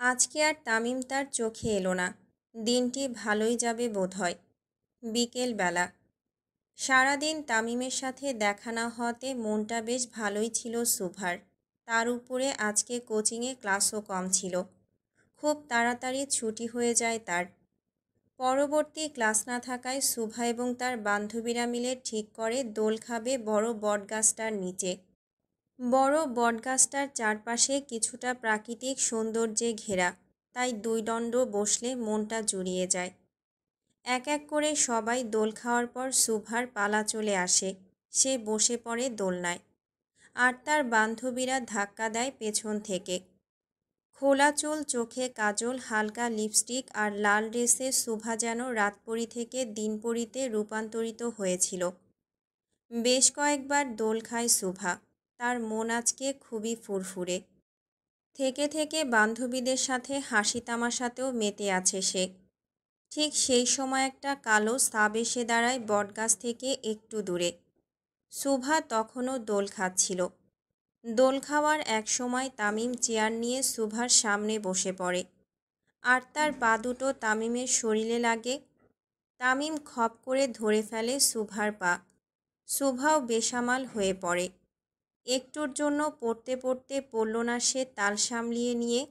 আজকে আর তামিম তার চোখে এলো না। দিনটি ভালোই যাবে বোধহয়। বিকেলবেলা। সারাদিন তামিমের সাথে দেখা না হওয়াতে মনটা বেশ ভালোই ছিল সুভার। তার উপরে আজকে কোচিংয়ে ক্লাসও কম ছিল। খুব তাড়াতাড়ি ছুটি হয়ে যায় তার। পরবর্তী ক্লাস না থাকায় সুভা এবং তার বান্ধবীরা মিলে ঠিক করে দোল খাবে বড় বটগাছটার নিচে। বড় বটগাছটার চারপাশে কিছুটা প্রাকৃতিক সৌন্দর্যে ঘেরা, তাই দুই দণ্ড বসলে মনটা জুড়িয়ে যায়। এক এক করে সবাই দোল খাওয়ার পর সুভার পালা চলে আসে। সে বসে পড়ে দোলনায়, আর তার বান্ধবীরা ধাক্কা দেয় পেছন থেকে। খোলা চুল, চোখে কাজল, হালকা লিপস্টিক আর লাল ড্রেসে শুভা যেন রাতপরী থেকে দিনপরীতে রূপান্তরিত হয়েছিল। বেশ কয়েকবার দোল খায় শুভা। তার মন আজকে খুবই ফুরফুরে। থেকে থেকে বান্ধবীদের সাথে হাসি তামাশাতেও মেতে আছে সে। ঠিক সেই সময় একটা কালো সাপ এসে দাঁড়ায় বটগাছ থেকে একটু দূরে। শুভা তখনও দোল খাচ্ছিল। দোল খাওয়ার এক সময় তামিম চেয়ার নিয়ে শুভার সামনে বসে পড়ে আর তার পা দুটো তামিমের শরীরে লাগে। তামিম খপ করে ধরে ফেলে শুভার পা। শুভাও বেসামাল হয়ে পড়ে। একটুর জন্য পড়তে পড়তে পড়ল না সে তাল সামলিয়ে নিয়ে।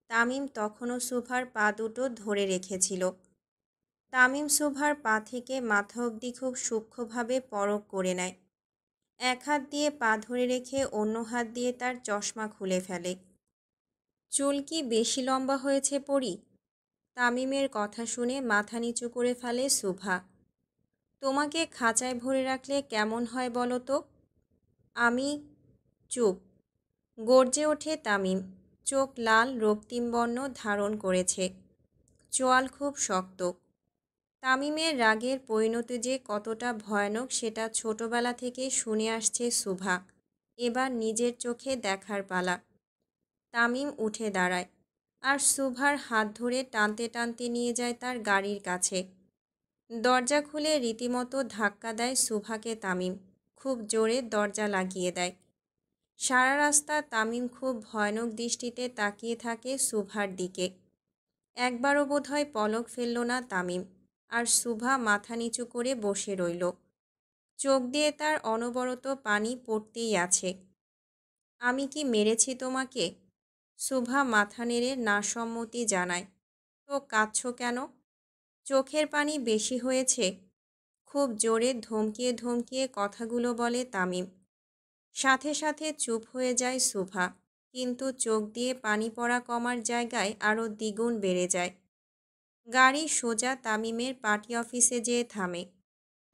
তামিম তখনও শুভার পা দুটো ধরে রেখেছিল। তামিম শুভার পা থেকে মাথা অবধি খুব সূক্ষ্মভাবে পরখ করে নেয়। এক হাত দিয়ে পা ধরে রেখে অন্য হাত দিয়ে তার চশমা খুলে ফেলে। চুল কি বেশি লম্বা হয়েছে পরি? তামিমের কথা শুনে মাথা নিচু করে ফেলে শুভা। তোমাকে খাঁচায় ভরে রাখলে কেমন হয় বলো তো? আমি চুপ। গর্জে ওঠে তামিম। চোখ লাল রক্তিম বর্ণ ধারণ করেছে। চোয়াল খুব শক্ত। তামিমের রাগের পরিণতি যে কতটা ভয়ানক সেটা ছোটবেলা থেকে শুনে আসছে শুভা। এবার নিজের চোখে দেখার পালা। তামিম উঠে দাঁড়ায় আর শুভার হাত ধরে টানতে টানতে নিয়ে যায় তার গাড়ির কাছে। দরজা খুলে রীতিমতো ধাক্কা দেয় শুভাকে তামিম। খুব জোরে দরজা লাগিয়ে দেয়। সারা রাস্তা তামিম খুব ভয়ানক দৃষ্টিতে তাকিয়ে থাকে শুভার দিকে। একবারও বোধহয় পলক ফেলল না তামিম। আর শুভা মাথা নিচু করে বসে রইল। চোখ দিয়ে তার অনবরত পানি পড়তেই আছে। আমি কি মেরেছি তোমাকে? শুভা মাথা নেড়ে না সম্মতি জানায়। তো কাঁদছো কেন? চোখের পানি বেশি হয়েছে? খুব জোরে ধমকিয়ে ধমকিয়ে কথাগুলো বলে তামিম। সাথে সাথে চুপ হয়ে যায় শুভা। কিন্তু চোখ দিয়ে পানি পড়া কমার জায়গায় আরও দ্বিগুণ বেড়ে যায়। গাড়ি সোজা তামিমের পার্টি অফিসে যেয়ে থামে।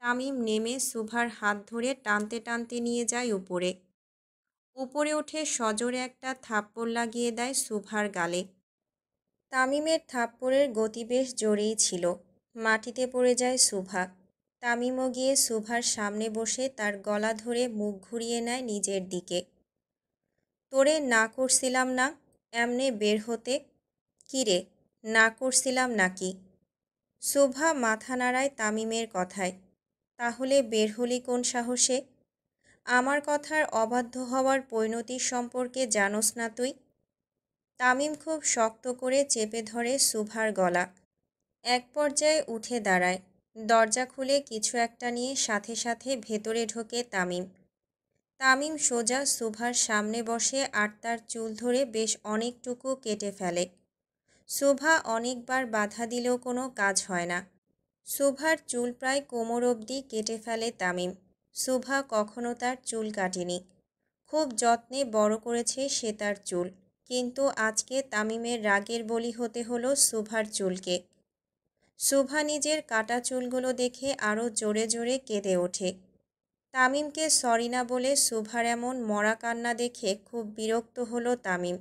তামিম নেমে শুভার হাত ধরে টানতে টানতে নিয়ে যায় উপরে। উপরে উঠে সজোরে একটা থাপ্পড় লাগিয়ে দেয় শুভার গালে। তামিমের থাপ্পড়ের গতি বেশ জোরেই ছিল। মাটিতে পড়ে যায় শুভা। তামিমও গিয়ে শুভার সামনে বসে তার গলা ধরে মুখ ঘুরিয়ে নেয় নিজের দিকে। তোরে না করছিলাম না এমনে বের হতে? কিরে, না করছিলাম নাকি? শুভা মাথা নাড়ায় তামিমের কথায়। তাহলে বের হলি কোন সাহসে? আমার কথার অবাধ্য হওয়ার পরিণতি সম্পর্কে জানোস না তুই? তামিম খুব শক্ত করে চেপে ধরে শুভার গলা। এক পর্যায়ে উঠে দাঁড়ায়। দরজা খুলে কিছু একটা নিয়ে সাথে সাথে ভেতরে ঢোকে তামিম। তামিম সোজা শুভার সামনে বসে আর তার চুল ধরে বেশ অনেকটুকু কেটে ফেলে। শুভা অনেকবার বাধা দিলেও কোনো কাজ হয় না। শুভার চুল প্রায় কোমর অবধি কেটে ফেলে তামিম। শুভা কখনো তার চুল কাটেনি। খুব যত্নে বড় করেছে সে তার চুল। কিন্তু আজকে তামিমের রাগের বলি হতে হলো শুভার চুলকে। শুভা নিজের কাটা চুলগুলো দেখে আরও জোরে জোরে কেঁদে ওঠে। তামিমকে সরি না বলে শুভার এমন মরা কান্না দেখে খুব বিরক্ত হলো তামিম।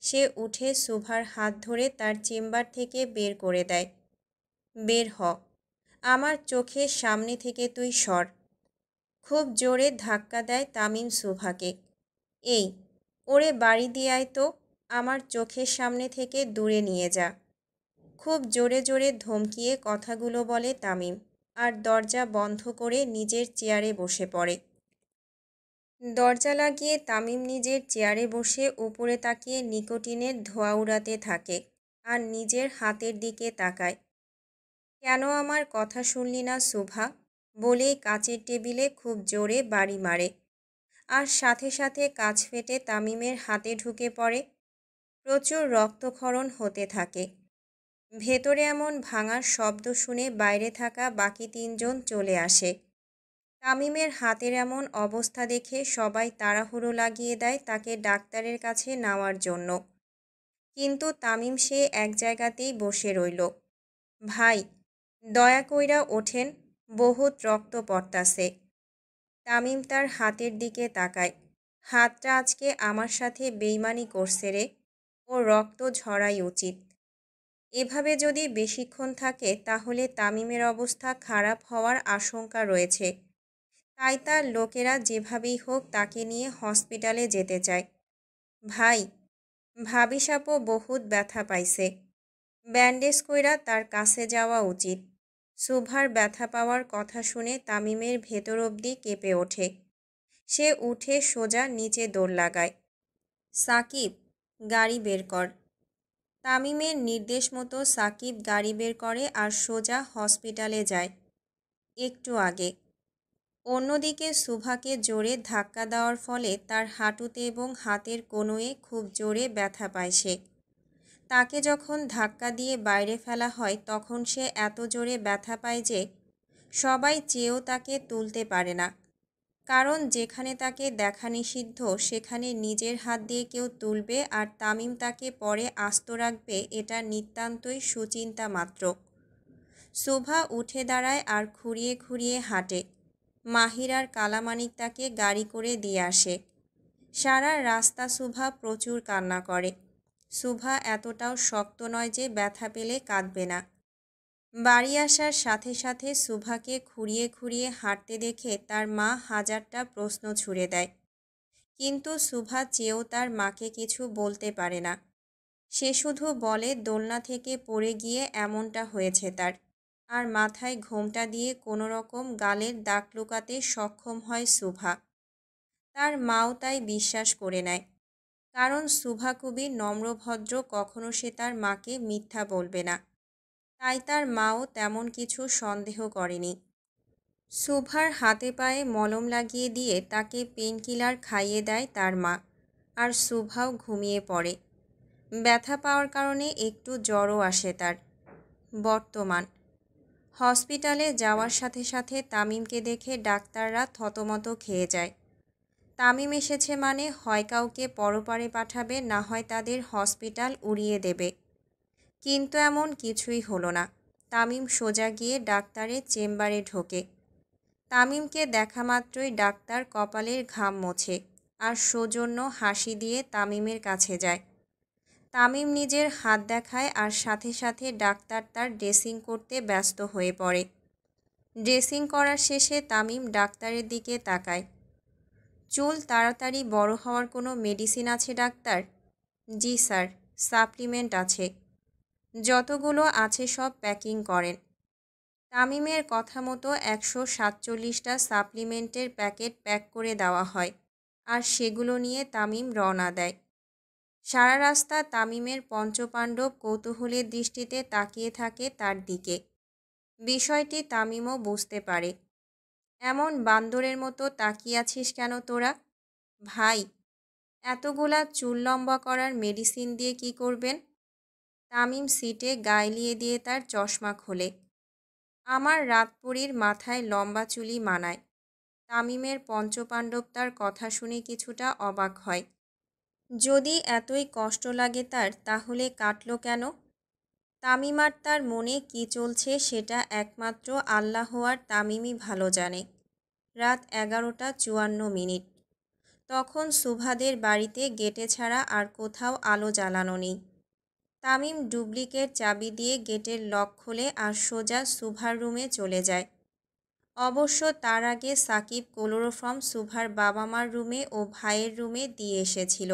সে উঠে শুভার হাত ধরে তার চেম্বার থেকে বের করে দেয়। বের হ, আমার চোখের সামনে থেকে তুই সর। খুব জোরে ধাক্কা দেয় তামিম শুভাকে। এই, ওরে বাড়ি দিয়ে আয় তো, আমার চোখের সামনে থেকে দূরে নিয়ে যা। খুব জোরে জোরে ধমকিয়ে কথাগুলো বলে তামিম আর দরজা বন্ধ করে নিজের চেয়ারে বসে পড়ে। দরজা লাগিয়ে তামিম নিজের চেয়ারে বসে উপরে তাকিয়ে নিকোটিনের ধোঁয়া উড়াতে থাকে আর নিজের হাতের দিকে তাকায়। কেন আমার কথা শুনলি না শুভা? বলেই কাচের টেবিলে খুব জোরে বাড়ি মারে। আর সাথে সাথে কাচ ফেটে তামিমের হাতে ঢুকে পড়ে। প্রচুর রক্তক্ষরণ হতে থাকে। ভেতরে এমন ভাঙার শব্দ শুনে বাইরে থাকা বাকি তিনজন চলে আসে। তামিমের হাতের এমন অবস্থা দেখে সবাই তাড়াহুড়ো লাগিয়ে দেয় তাকে ডাক্তারের কাছে নেওয়ার জন্য। কিন্তু তামিম সে এক জায়গাতেই বসে রইল। ভাই, দয়া কইরা ওঠেন, বহুত রক্ত পড়তাছে। তামিম তার হাতের দিকে তাকায়। হাতটা আজকে আমার সাথে বেইমানি করছে রে। ও রক্ত ঝরাই উচিত। এভাবে যদি বেশিক্ষণ থাকে তাহলে তামিমের অবস্থা খারাপ হওয়ার আশঙ্কা রয়েছে। তাই তার লোকেরা যেভাবেই হোক তাকে নিয়ে হসপিটালে যেতে চায়। ভাই, ভাবি সাপও বহুত ব্যথা পাইছে। ব্যান্ডেজ কইরা তার কাছে যাওয়া উচিত। সুভার ব্যথা পাওয়ার কথা শুনে তামিমের ভেতর অবধি কেঁপে ওঠে। সে উঠে সোজা নিচে দৌড় লাগায়। সাকিব, গাড়ি বের কর। তামিমের নির্দেশ মতো সাকিব গাড়ি বের করে আর সোজা হসপিটালে যায়। একটু আগে অন্যদিকে সুভাকে জোরে ধাক্কা দেওয়ার ফলে তার হাঁটুতে এবং হাতের কনুয়ে খুব জোরে ব্যথা পায় সে। তাকে যখন ধাক্কা দিয়ে বাইরে ফেলা হয় তখন সে এত জোরে ব্যথা পায় যে সবাই চেয়েও তাকে তুলতে পারে না। কারণ যেখানে তাকে দেখা নিষিদ্ধ সেখানে নিজের হাত দিয়ে কেউ তুলবে আর তামিম তাকে পরে আস্ত রাখবে, এটা নিতান্তই সুচিন্তা মাত্র। সুভা উঠে দাঁড়ায় আর খুঁড়িয়ে খুঁড়িয়ে হাঁটে। মাহির আর কালামানিক তাকে গাড়ি করে দিয়ে আসে। সারা রাস্তা সুভা প্রচুর কান্না করে। সুভা এতটাও শক্ত নয় যে ব্যথা পেলে কাঁদবে না। বাড়ি আসার সাথে সাথে সুভাকে খুঁড়িয়ে খুঁড়িয়ে হাঁটতে দেখে তার মা হাজারটা প্রশ্ন ছুড়ে দেয়, কিন্তু সুভা চেয়েও তার মাকে কিছু বলতে পারে না। সে শুধু বলে দোলনা থেকে পড়ে গিয়ে এমনটা হয়েছে তার। আর মাথায় ঘোমটা দিয়ে কোনো রকম গালের দাগ লুকাতে সক্ষম হয় সুভা। তার মাও তাই বিশ্বাস করে নেয়, কারণ সুভা খুবই নম্রভদ্র, কখনো সে তার মাকে মিথ্যা বলবে না। তাই তার মাও তেমন কিছু সন্দেহ করেনি। সুভার হাতে পায়ে মলম লাগিয়ে দিয়ে তাকে পেনকিলার খাইয়ে দেয় তার মা, আর সুভাও ঘুমিয়ে পড়ে। ব্যথা পাওয়ার কারণে একটু জ্বরও আসে তার। বর্তমান হসপিটালে যাওয়ার সাথে সাথে তামিমকে দেখে ডাক্তাররা থতমত খেয়ে যায়। তামিম এসেছে মানে হয় কাউকে পরপারে পাঠাবে, না হয় তাদের হসপিটাল উড়িয়ে দেবে। কিন্তু এমন কিছুই হলো না। তামিম সোজা গিয়ে ডাক্তারের চেম্বারে ঢোকে। তামিমকে দেখা মাত্রই ডাক্তার কপালের ঘাম মোছে আর সৌজন্য হাসি দিয়ে তামিমের কাছে যায়। তামিম নিজের হাত দেখায় আর সাথে সাথে ডাক্তার তার ড্রেসিং করতে ব্যস্ত হয়ে পড়ে। ড্রেসিং করার শেষে তামিম ডাক্তারের দিকে তাকায়। চুল তাড়াতাড়ি বড় হওয়ার কোনো মেডিসিন আছে ডাক্তার? জি স্যার, সাপ্লিমেন্ট আছে। যতগুলো আছে সব প্যাকিং করেন। তামিমের কথা মতো 147টা সাপ্লিমেন্টের প্যাকেট প্যাক করে দেওয়া হয় আর সেগুলো নিয়ে তামিম রওনা দেয়। সারা রাস্তা তামিমের পঞ্চপাণ্ডব কৌতূহলের দৃষ্টিতে তাকিয়ে থাকে তার দিকে। বিষয়টি তামিমও বুঝতে পারে। এমন বান্দরের মতো তাকিয়ে আছিস কেন তোরা? ভাই, এতগুলা চুল লম্বা করার মেডিসিন দিয়ে কি করবেন? তামিম সিটে গায়ে দিয়ে তার চশমা খোলে। আমার রাতপুরীর মাথায় লম্বা চুলই মানায়। তামিমের পঞ্চপাণ্ডব তার কথা শুনে কিছুটা অবাক হয়। যদি এতই কষ্ট লাগে তার, তাহলে কাটলো কেন? তামিম আর তার মনে কি চলছে সেটা একমাত্র আল্লাহ আর তামিমই ভালো জানে। রাত 11:54। তখন সুভাদের বাড়িতে গেটে ছাড়া আর কোথাও আলো জ্বালানো নেই। তামিম ডুপ্লিকেট চাবি দিয়ে গেটের লক খোলে আর সোজা সুভার রুমে চলে যায়। অবশ্য তার আগে সাকিব ক্লোরোফর্ম সুভার বাবা মার রুমে ও ভাইয়ের রুমে দিয়ে এসেছিল।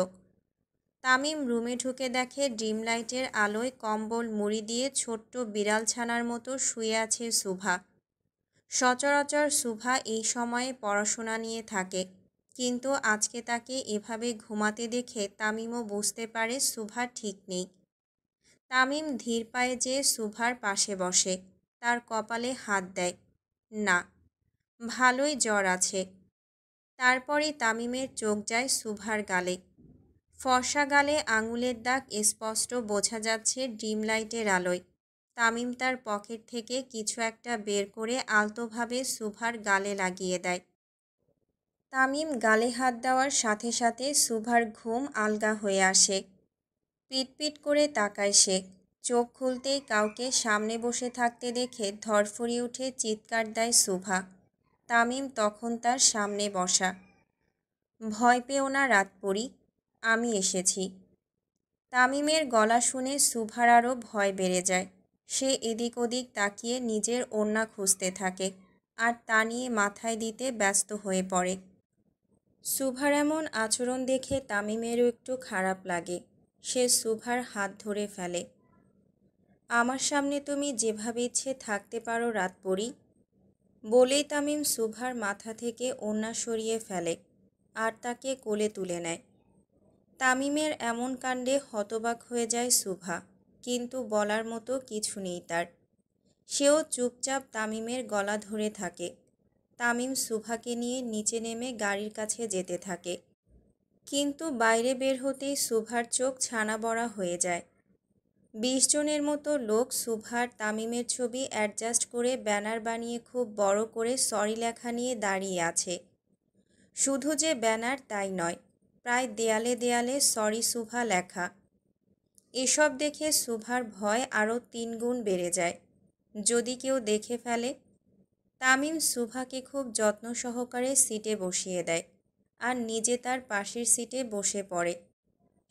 তামিম রুমে ঢুকে দেখে ড্রিম লাইটের আলোয় কম্বল মুড়ি দিয়ে ছোট্ট বিড়াল ছানার মতো শুয়ে আছে সুভা। সচরাচর সুভা এই সময়ে পড়াশোনা নিয়ে থাকে, কিন্তু আজকে তাকে এভাবে ঘুমাতে দেখে তামিমও বুঝতে পারে সুভা ঠিক নেই। তামিম ধীর পায়ে যেয়ে সুভার পাশে বসে, তার কপালে হাত দেয়। না, ভালোই জ্বর আছে। তারপরই তামিমের চোখ যায় সুভার গালে। ফর্সা গালে আঙুলের দাগ স্পষ্ট বোঝা যাচ্ছে ড্রিম লাইটের আলোয়। তামিম তার পকেট থেকে কিছু একটা বের করে আলতোভাবে সুভার গালে লাগিয়ে দেয়। তামিম গালে হাত দেওয়ার সাথে সাথে সুভার ঘুম আলগা হয়ে আসে। পিটপিট করে তাকায় সে। চোখ খুলতেই কাউকে সামনে বসে থাকতে দেখে ধরফড়িয়ে উঠে চিৎকার দেয় সুভা। তামিম তখন তার সামনে বসা। ভয় পেও না রাতপরি, আমি এসেছি। তামিমের গলা শুনে সুভার আরও ভয় বেড়ে যায়। সে এদিক ওদিক তাকিয়ে নিজের ওড়না খুঁজতে থাকে আর তা নিয়ে মাথায় দিতে ব্যস্ত হয়ে পড়ে। সুভার এমন আচরণ দেখে তামিমেরও একটু খারাপ লাগে। সে সুভার হাত ধরে ফেলে। আমার সামনে তুমি যেভাবে ইচ্ছে থাকতে পারো রাতপরি, বলেই তামিম সুভার মাথা থেকে ওড়না সরিয়ে ফেলে আর তাকে কোলে তুলে নেয়। তামিমের এমন কাণ্ডে হতবাক হয়ে যায় সুভা, কিন্তু বলার মতো কিছু নেই তার। সেও চুপচাপ তামিমের গলা ধরে থাকে। তামিম সুভাকে নিয়ে নিচে নেমে গাড়ির কাছে যেতে থাকে, কিন্তু বাইরে বের হতেই সুভার চোখ ছানা বড়া হয়ে যায়। ২০ জনের মতো লোক সুভার তামিমের ছবি অ্যাডজাস্ট করে ব্যানার বানিয়ে খুব বড় করে সরি লেখা নিয়ে দাঁড়িয়ে আছে। শুধু যে ব্যানার তাই নয়, প্রায় দেয়ালে দেয়ালে সরি সুভা লেখা। এসব দেখে সুভার ভয় আরও ৩ গুণ বেড়ে যায়। যদি কেউ দেখে ফেলে। তামিম সুভাকে খুব যত্ন সহকারে সিটে বসিয়ে দেয় আর নিজে তার পাশের সিটে বসে পড়ে।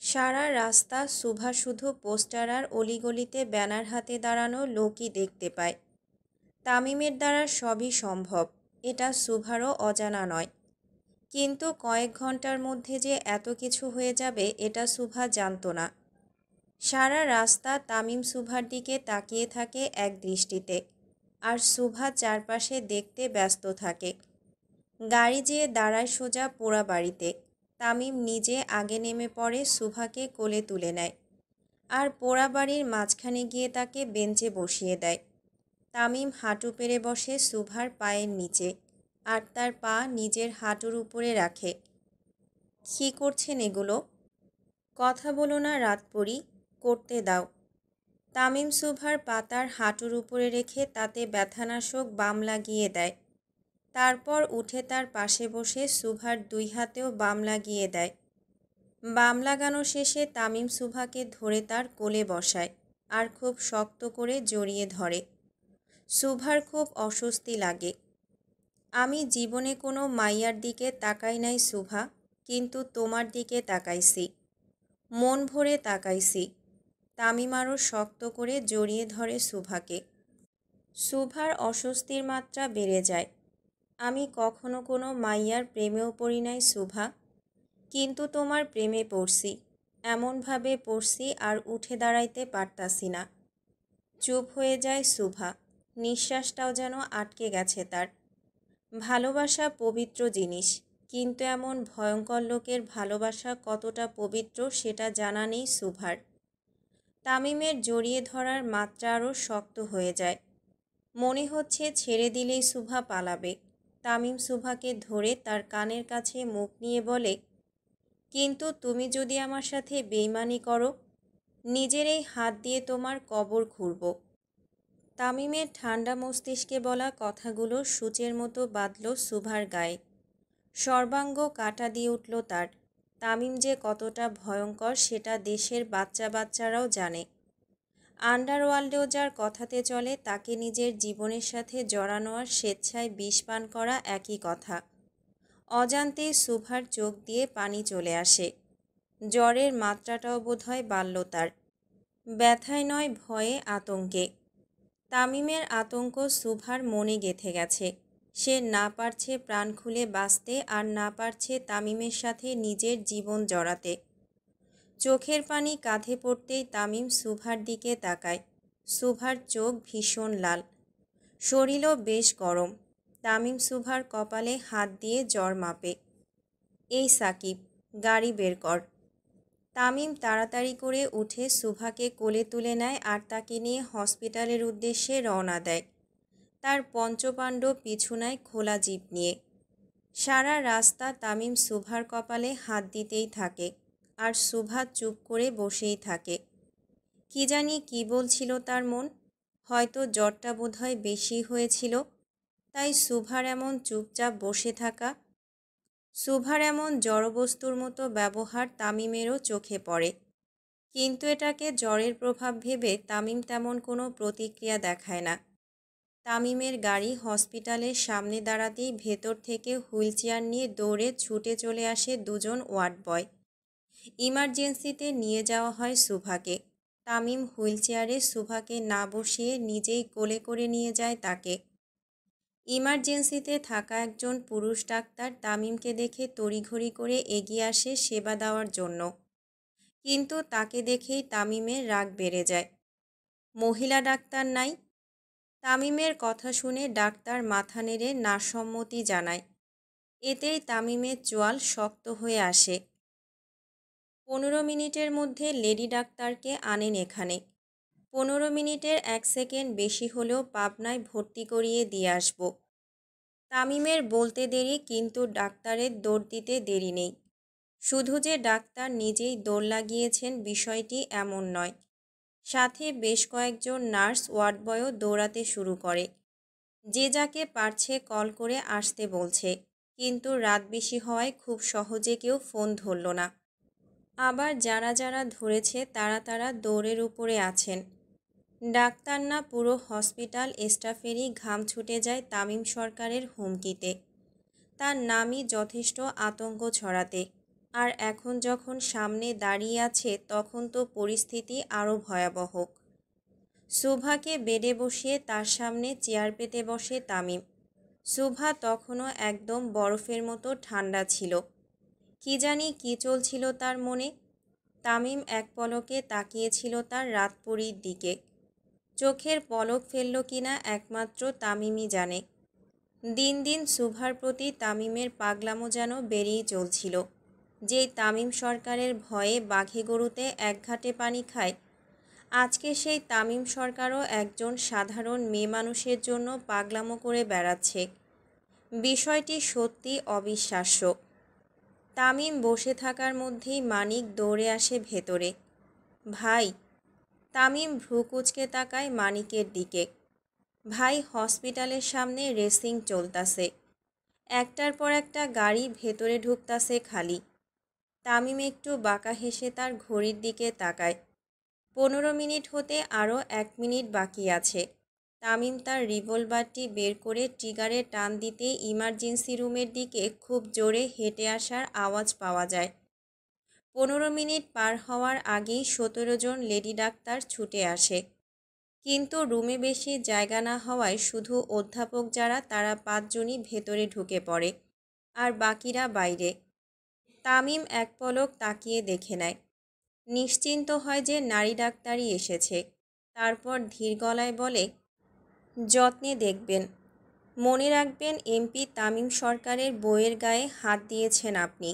সারা রাস্তা সুভা শুধু পোস্টার আর অলিগলিতে ব্যানার হাতে দাঁড়ানো লোকই দেখতে পায়। তামিমের দ্বারা সবই সম্ভব, এটা সুভারও অজানা নয়। কিন্তু কয়েক ঘন্টার মধ্যে যে এত কিছু হয়ে যাবে এটা সুভা জানত না। সারা রাস্তা তামিম সুভার দিকে তাকিয়ে থাকে এক দৃষ্টিতে, আর সুভা চারপাশে দেখতে ব্যস্ত থাকে। গাড়ি যেয়ে দাঁড়ায় সোজা পোড়া বাড়িতে। তামিম নিজে আগে নেমে পড়ে, সুভাকে কোলে তুলে নেয় আর পোড়া বাড়ির মাঝখানে গিয়ে তাকে বেঞ্চে বসিয়ে দেয়। তামিম হাঁটু পেরে বসে সুভার পায়ের নিচে আর তার পা নিজের হাঁটুর উপরে রাখে। কী করছেন এগুলো? কথা বলো না রাতপরি, করতে দাও। তামিম সুভার পা তার হাঁটুর উপরে রেখে তাতে ব্যথানাশক বাম লাগিয়ে দেয়। তারপর উঠে তার পাশে বসে সুভার ২ হাতেও বাম লাগিয়ে দেয়। বাম লাগানো শেষে তামিম সুভাকে ধরে তার কোলে বসায় আর খুব শক্ত করে জড়িয়ে ধরে। সুভার খুব অস্বস্তি লাগে। আমি জীবনে কোনো মাইয়ার দিকে তাকাই নাই সুভা, কিন্তু তোমার দিকে তাকাইছি, মন ভরে তাকাইছি। তামিম আরও শক্ত করে জড়িয়ে ধরে সুভাকে। সুভার অস্বস্তির মাত্রা বেড়ে যায়। আমি কখনো কোনো মাইয়ার প্রেমেও পড়ি নাই সুভা, কিন্তু তোমার প্রেমে পড়ছি। এমনভাবে পড়ছি আর উঠে দাঁড়াইতে পারতাছি না। চুপ হয়ে যায় সুভা, নিঃশ্বাসটাও যেন আটকে গেছে তার। ভালোবাসা পবিত্র জিনিস, কিন্তু এমন ভয়ঙ্কর লোকের ভালোবাসা কতটা পবিত্র সেটা জানা নেই সুভার। তামিমের জড়িয়ে ধরার মাত্রা আরও শক্ত হয়ে যায়। মনে হচ্ছে ছেড়ে দিলেই সুভা পালাবে। তামিম সুভাকে ধরে তার কানের কাছে মুখ নিয়ে বলে, কিন্তু তুমি যদি আমার সাথে বেইমানি করো, নিজের এই হাত দিয়ে তোমার কবর খুঁড়ব। তামিমের ঠান্ডা মস্তিষ্কে বলা কথাগুলো সূচের মতো বাঁধল সুভার গায়ে। সর্বাঙ্গ কাটা দিয়ে উঠল তার। তামিম যে কতটা ভয়ঙ্কর সেটা দেশের বাচ্চা বাচ্চারাও জানে। আন্ডারওয়ার্ল্ডেও যার কথাতে চলে তাকে নিজের জীবনের সাথে জড়ানো আর স্বেচ্ছায় বিষ পান করা একই কথা। অজান্তেই সুভার চোখ দিয়ে পানি চলে আসে। জ্বরের মাত্রাটাও বোধহয় বাড়ল তার। ব্যথায় নয়, ভয়ে, আতঙ্কে। তামিমের আতঙ্ক সুভার মনে গেঁথে গেছে। সে না পারছে প্রাণ খুলে বাঁচতে আর না পারছে তামিমের সাথে নিজের জীবন জড়াতে। চোখের পানি কাঁধে পড়তেই তামিম সুভার দিকে তাকায়। সুভার চোখ ভীষণ লাল, শরীরও বেশ গরম। তামিম সুভার কপালে হাত দিয়ে জ্বর মাপে। এই সাকিব, গাড়ি বের কর। তামিম তাড়াতাড়ি করে উঠে সুভাকে কোলে তুলে নেয় আর তাকে নিয়ে হসপিটালের উদ্দেশ্যে রওনা দেয়। তার পঞ্চপাণ্ডব পিছু নেয় খোলা জিপ নিয়ে। সারা রাস্তা তামিম সুভার কপালে হাত দিতেই থাকে আর সুভা চুপ করে বসেই থাকে। কি জানি কি বলছিল তার মন, হয়তো জ্বরটা বোধহয় বেশি হয়েছিল, তাই সুভার এমন চুপচাপ বসে থাকা। সুভার এমন জড়বস্তুর মতো ব্যবহার তামিমেরও চোখে পড়ে, কিন্তু এটাকে জ্বরের প্রভাব ভেবে তামিম তেমন কোনো প্রতিক্রিয়া দেখায় না। তামিমের গাড়ি হসপিটালের সামনে দাঁড়াতেই ভেতর থেকে হুইল চেয়ার নিয়ে দৌড়ে ছুটে চলে আসে 2 জন ওয়ার্ড বয়। ইমার্জেন্সিতে নিয়ে যাওয়া হয় শুভাকে। তামিম হুইলচেয়ারে শুভাকে না বসিয়ে নিজেই কোলে করে নিয়ে যায় তাকে। ইমার্জেন্সিতে থাকা একজন পুরুষ ডাক্তার তামিমকে দেখে তড়িঘড়ি করে এগিয়ে আসে সেবা দেওয়ার জন্য। কিন্তু তাকে দেখেই তামিমের রাগ বেড়ে যায়। মহিলা ডাক্তার নাই? তামিমের কথা শুনে ডাক্তার মাথা নেড়ে নাসম্মতি জানায়। এতেই তামিমের চোয়াল শক্ত হয়ে আসে। 15 মিনিটের মধ্যে লেডি ডাক্তারকে আনেন এখানে। 15 মিনিটের 1 সেকেন্ড বেশি হলেও পাবনায় ভর্তি করিয়ে দিয়ে আসব। তামিমের বলতে দেরি, কিন্তু ডাক্তারের দৌড় দিতে দেরি নেই। শুধু যে ডাক্তার নিজেই দৌড় লাগিয়েছেন বিষয়টি এমন নয়, সাথে বেশ কয়েকজন নার্স ওয়ার্ড বয়ও দৌড়াতে শুরু করে। যে যাকে পারছে কল করে আসতে বলছে, কিন্তু রাত বেশি হওয়ায় খুব সহজে কেউ ফোন ধরল না। আবার যারা যারা ধরেছে তারা দৌড়ের উপরে আছেন। ডাক্তার না, পুরো হসপিটাল স্টাফেরই ঘাম ছুটে যায় তামিম সরকারের হুমকিতে। তার নামই যথেষ্ট আতঙ্ক ছড়াতে। আর এখন যখন সামনে দাঁড়িয়ে আছে তখন তো পরিস্থিতি আরও ভয়াবহ। শুভাকে বেডে বসিয়ে তার সামনে চেয়ার পেতে বসে তামিম। শুভা তখনও একদম বরফের মতো ঠান্ডা ছিল। কি জানি কি চলছিল তার মনে। তামিম এক পলকে তাকিয়েছিল তার রাতপরীর দিকে। চোখের পলক ফেলল কিনা একমাত্র তামিমই জানে। দিন দিন শুভার প্রতি তামিমের পাগলামো যেন বেড়েই চলছিল। যেই তামিম সরকারের ভয়ে বাঘে গরুতে এক ঘাটে পানি খায়, আজকে সেই তামিম সরকারও একজন সাধারণ মেয়ে মানুষের জন্য পাগলামো করে বেড়াচ্ছে। বিষয়টি সত্যি অবিশ্বাস্য। তামিম বসে থাকার মধ্যেই মানিক দৌড়ে আসে ভেতরে। ভাই। তামিম ভ্রু কুঁচকে তাকায় মানিকের দিকে। ভাই, হসপিটালের সামনে রেসিং চলতাছে। একটার পর একটা গাড়ি ভেতরে ঢুকতাছে খালি। তামিম একটু বাঁকা হেসে তার ঘড়ির দিকে তাকায়। 15 মিনিট হতে আরও 1 মিনিট বাকি আছে। তামিম তার রিভলভারটি বের করে ট্রিগারে টান দিতে ইমার্জেন্সি রুমের দিকে খুব জোরে হেঁটে আসার আওয়াজ পাওয়া যায়। 15 মিনিট পার হওয়ার আগেই 17 জন লেডি ডাক্তার ছুটে আসে। কিন্তু রুমে বেশি জায়গা না হওয়ায় শুধু অধ্যাপক যারা তারা 5 জনই ভেতরে ঢুকে পড়ে, আর বাকিরা বাইরে। তামিম এক পলক তাকিয়ে দেখে নেয়। নিশ্চিন্ত হয় যে নারী ডাক্তারই এসেছে। তারপর ধীর গলায় বলে, যত্নে দেখবেন। মনে রাখবেন এমপি তামিম সরকারের বইয়ের গায়ে হাত দিয়েছেন আপনি।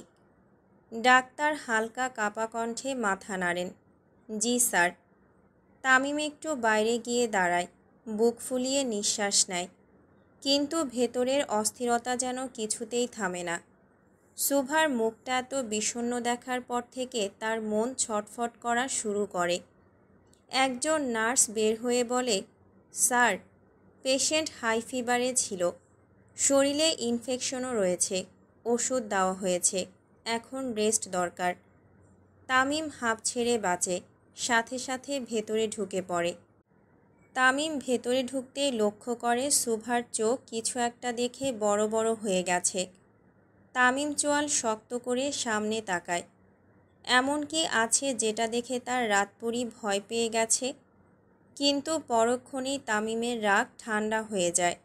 ডাক্তার হালকা কাঁপা কণ্ঠে মাথা নাড়েন। জি স্যার। তামিম একটু বাইরে গিয়ে দাঁড়ায়, বুক ফুলিয়ে নিঃশ্বাস নেয়। কিন্তু ভেতরের অস্থিরতা যেন কিছুতেই থামে না। শুভার মুখটা এত বিষণ্ণ দেখার পর থেকে তার মন ছটফট করা শুরু করে। একজন নার্স বের হয়ে বলে, স্যার, পেশেন্ট হাই ফিভারে ছিল। শরীরে ইনফেকশনও রয়েছে। ওষুধ দেওয়া হয়েছে। এখন রেস্ট দরকার। তামিম হাঁপ ছেড়ে বাঁচে, সাথে সাথে ভেতরে ঢুকে পড়ে। তামিম ভেতরে ঢুকতেই লক্ষ্য করে শুভার চোখ কিছু একটা দেখে বড় বড় হয়ে গেছে। তামিম চোয়াল শক্ত করে সামনে তাকায়। এমন কি আছে যেটা দেখে তার রাতপরী ভয় পেয়ে গেছে? কিন্তু পরক্ষণেই তামিমের রাগ ঠান্ডা হয়ে যায়।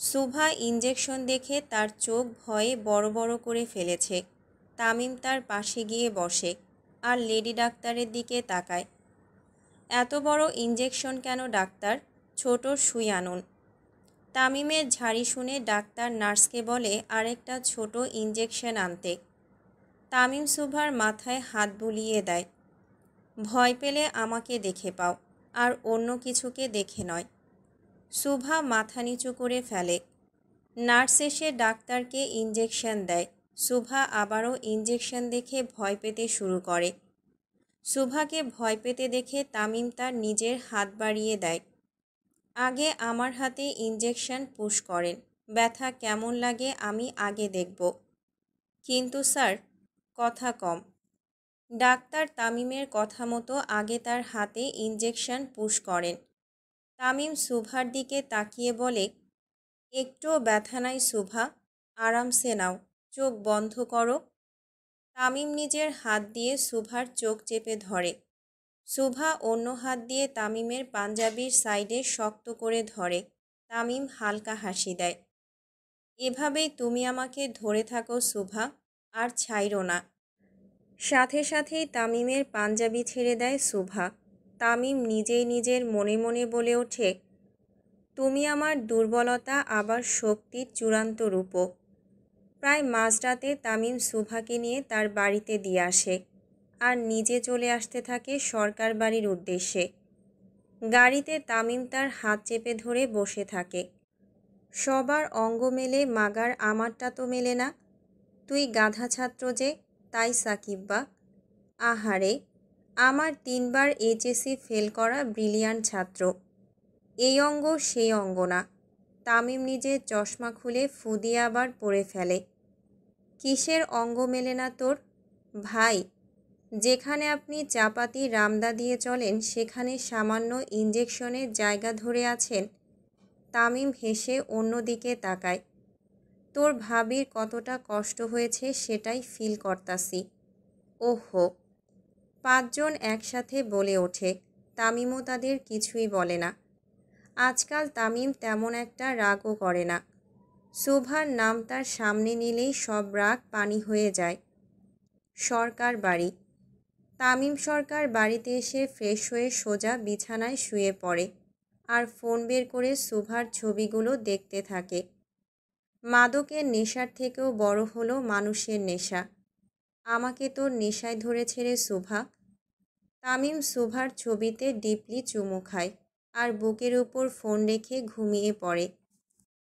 শুভা ইঞ্জেকশন দেখে তার চোখ ভয়ে বড় বড় করে ফেলেছে। তামিম তার পাশে গিয়ে বসে আর লেডি ডাক্তারের দিকে তাকায়। এত বড় ইঞ্জেকশন কেন ডাক্তার? ছোট সুই আনুন। তামিমের ঝাড়ি শুনে ডাক্তার নার্সকে বলে আরেকটা ছোট ইঞ্জেকশন আনতে। তামিম শুভার মাথায় হাত বুলিয়ে দেয়। ভয় পেলে আমাকে দেখে পাও, আর অন্য কিছুকে দেখে নয়। শুভা মাথা নিচু করে ফেলে। নার্স এসে ডাক্তারকে ইঞ্জেকশন দেয়। শুভা আবারও ইঞ্জেকশন দেখে ভয় পেতে শুরু করে। শুভাকে ভয় পেতে দেখে তামিম তার নিজের হাত বাড়িয়ে দেয়। আগে আমার হাতে ইঞ্জেকশন পুশ করেন। ব্যথা কেমন লাগে আমি আগে দেখব। কিন্তু স্যার, কথা কম। ডাক্তার তামিমের কথা মতো আগে তার হাতে ইঞ্জেকশন পুশ করেন। তামিম শুভার দিকে তাকিয়ে বলে, একটুও ব্যথা নাই শুভা, আরামসে নাও, চোখ বন্ধ করো। তামিম নিজের হাত দিয়ে শুভার চোখ চেপে ধরে। শুভা অন্য হাত দিয়ে তামিমের পাঞ্জাবির সাইডে শক্ত করে ধরে। তামিম হালকা হাসি দেয়। এভাবেই তুমি আমাকে ধরে থাকো শুভা, আর ছাইরো না। সাথে সাথেই তামিমের পাঞ্জাবি ছেড়ে দেয় শুভা। তামিম নিজেই নিজের মনে মনে বলে ওঠে, তুমি আমার দুর্বলতা আবার শক্তির চূড়ান্ত রূপ। প্রায় মাঝরাতে তামিম শুভাকে নিয়ে তার বাড়িতে দিয়ে আসে আর নিজে চলে আসতে থাকে সরকার বাড়ির উদ্দেশ্যে। গাড়িতে তামিম তার হাত চেপে ধরে বসে থাকে। সবার অঙ্গ মেলে মাগার আমারটা তো মেলে না। তুই গাধা ছাত্র যে, তাই সাকিব্বা। আহারে, আমার 3বার এইচএসসি ফেল করা ব্রিলিয়ান্ট ছাত্র। এই অঙ্গ সেই অঙ্গ না। তামিম নিজের চশমা খুলে ফু দিয়ে আবার পরে ফেলে। কিসের অঙ্গ মেলে না তোর ভাই? যেখানে আপনি চাপাতি রামদা দিয়ে চলেন সেখানে সামান্য ইঞ্জেকশনের জায়গা ধরে আছেন। তামিম হেসে অন্যদিকে তাকায়। তোর ভাবির কতটা কষ্ট হয়েছে সেটাই ফিল করতাছি। ওহো। 5 জন একসাথে বলে ওঠে। তামিমও তাদের কিছুই বলে না। আজকাল তামিম তেমন একটা রাগও করে না। শুভার নাম তার সামনে নিলেই সব রাগ পানি হয়ে যায়। সরকার বাড়ি। তামিম সরকার বাড়িতে এসে ফ্রেশ হয়ে সোজা বিছানায় শুয়ে পড়ে আর ফোন বের করে শুভার ছবিগুলো দেখতে থাকে। মাদকের নেশার থেকেও বড় হলো মানুষের নেশা। আমাকে তোর নেশায় ধরেছে রে শুভা। তামিম শুভার ছবিতে ডিপলি চুমু খায় আর বুকের উপর ফোন রেখে ঘুমিয়ে পড়ে।